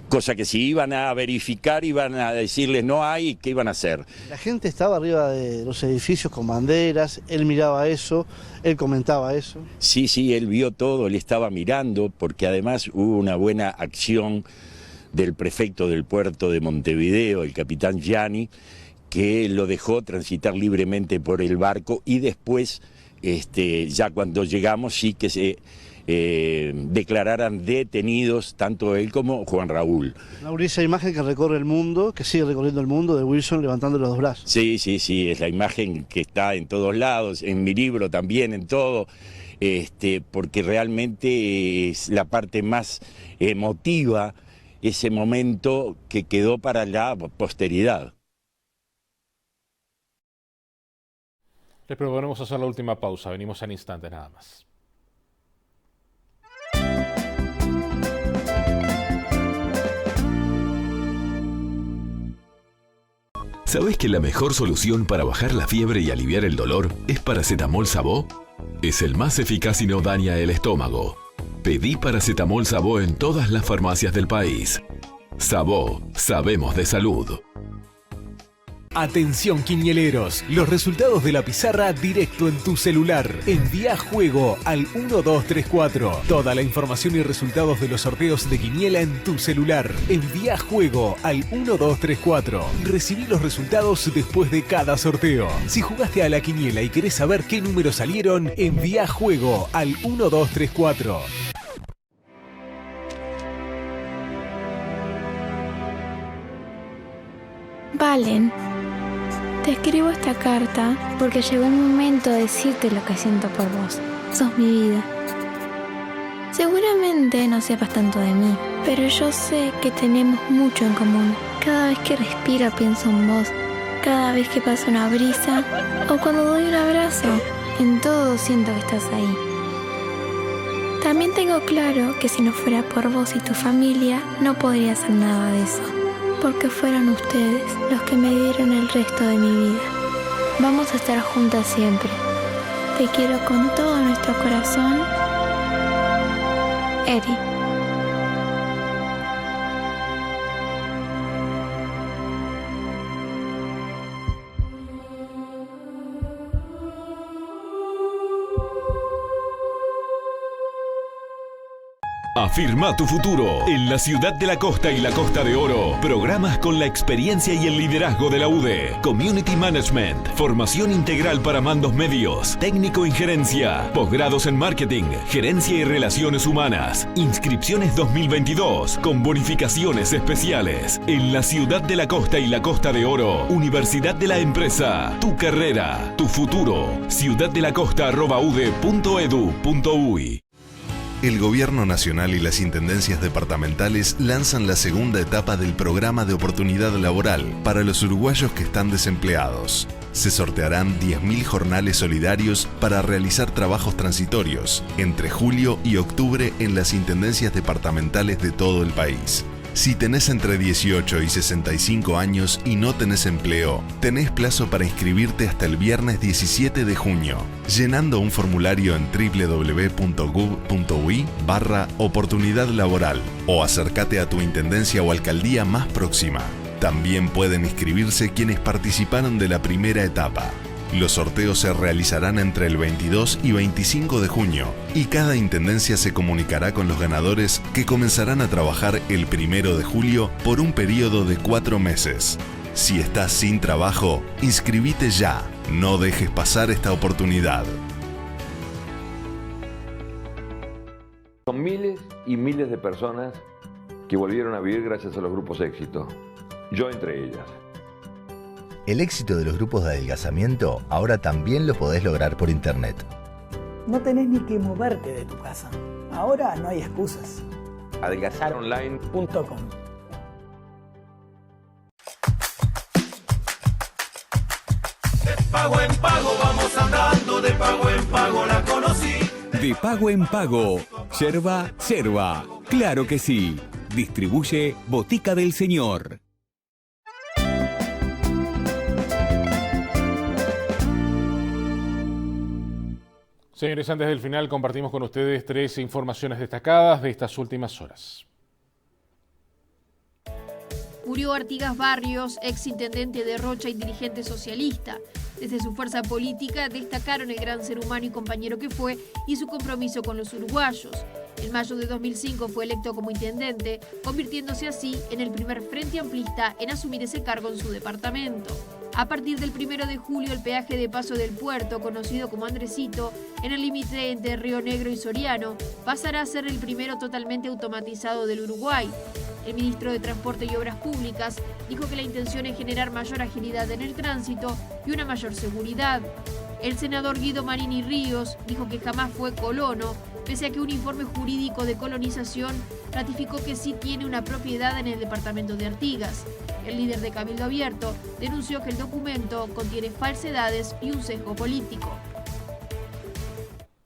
Speaker 19: Cosa que si iban a verificar, iban a decirles no hay, ¿qué iban a hacer?
Speaker 18: La gente estaba arriba de los edificios con banderas, él miraba eso, él comentaba eso.
Speaker 19: Sí, él vio todo, él estaba mirando, porque además hubo una buena acción del prefecto del puerto de Montevideo, el capitán Gianni, que lo dejó transitar libremente por el barco y después, ya cuando llegamos, sí que se declararan detenidos tanto él como Juan Raúl.
Speaker 18: Esa imagen que recorre el mundo, que sigue recorriendo el mundo, de Wilson levantando los dos brazos.
Speaker 19: Sí, es la imagen que está en todos lados, en mi libro también, en todo, porque realmente es la parte más emotiva, ese momento que quedó para la posteridad.
Speaker 2: Les proponemos hacer la última pausa, venimos en instantes nada más.
Speaker 4: ¿Sabés que la mejor solución para bajar la fiebre y aliviar el dolor es Paracetamol Sabó? Es el más eficaz y no daña el estómago. Pedí Paracetamol Sabó en todas las farmacias del país. Sabó, sabemos de salud.
Speaker 8: Atención quinieleros, los resultados de la pizarra directo en tu celular. Envía juego al 1234. Toda la información y resultados de los sorteos de quiniela en tu celular. Envía juego al 1234. Recibí los resultados después de cada sorteo. Si jugaste a la quiniela y querés saber qué números salieron, envía juego al 1234.
Speaker 1: Valen, te escribo esta carta porque llegó el momento de decirte lo que siento por vos. Sos mi vida. Seguramente no sepas tanto de mí, pero yo sé que tenemos mucho en común. Cada vez que respiro pienso en vos. Cada vez que pasa una brisa o cuando doy un abrazo, en todo siento que estás ahí. También tengo claro que si no fuera por vos y tu familia, no podría hacer nada de eso. Porque fueron ustedes los que me dieron el resto de mi vida. Vamos a estar juntas siempre. Te quiero con todo nuestro corazón. Eri.
Speaker 4: Afirma tu futuro en la ciudad de la costa y la Costa de Oro. Programas con la experiencia y el liderazgo de la UDE. Community Management. Formación integral para mandos medios. Técnico en gerencia. Posgrados en marketing. Gerencia y relaciones humanas. Inscripciones 2022 con bonificaciones especiales. En la ciudad de la costa y la Costa de Oro. Universidad de la Empresa. Tu carrera. Tu futuro. ciudaddelacosta@ude.edu.uy.
Speaker 7: El Gobierno Nacional y las Intendencias Departamentales lanzan la segunda etapa del Programa de Oportunidad Laboral para los uruguayos que están desempleados. Se sortearán 10.000 jornales solidarios para realizar trabajos transitorios entre julio y octubre en las intendencias departamentales de todo el país. Si tenés entre 18 y 65 años y no tenés empleo, tenés plazo para inscribirte hasta el viernes 17 de junio, llenando un formulario en www.gov.uy/oportunidad laboral o acércate a tu intendencia o alcaldía más próxima. También pueden inscribirse quienes participaron de la primera etapa. Los sorteos se realizarán entre el 22 y 25 de junio y cada intendencia se comunicará con los ganadores que comenzarán a trabajar el 1 de julio por un periodo de 4 meses. Si estás sin trabajo, inscribite ya. No dejes pasar esta oportunidad.
Speaker 24: Son miles y miles de personas que volvieron a vivir gracias a los grupos éxito. Yo entre ellas.
Speaker 20: El éxito de los grupos de adelgazamiento ahora también lo podés lograr por internet.
Speaker 21: No tenés ni que moverte de tu casa. Ahora no hay excusas.
Speaker 24: Adelgazaronline.com.
Speaker 5: pago en pago, vamos andando, de pago en pago la conocí.
Speaker 9: De pago en pago, yerba, yerba, claro que sí. Distribuye Botica del Señor.
Speaker 2: Señores, antes del final compartimos con ustedes 3 informaciones destacadas de estas últimas horas.
Speaker 12: Murió Artigas Barrios, exintendente de Rocha y dirigente socialista. Desde su fuerza política destacaron el gran ser humano y compañero que fue y su compromiso con los uruguayos. En mayo de 2005 fue electo como intendente, convirtiéndose así en el primer frente amplista en asumir ese cargo en su departamento. A partir del 1 de julio, el peaje de paso del puerto, conocido como Andresito, en el límite entre Río Negro y Soriano, pasará a ser el primero totalmente automatizado del Uruguay. El ministro de Transporte y Obras Públicas dijo que la intención es generar mayor agilidad en el tránsito y una mayor seguridad. El senador Guido Marini Ríos dijo que jamás fue colono, pese a que un informe jurídico de colonización ratificó que sí tiene una propiedad en el departamento de Artigas. El líder de Cabildo Abierto denunció que el documento contiene falsedades y un sesgo político.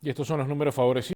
Speaker 2: Y estos son los números favorecidos.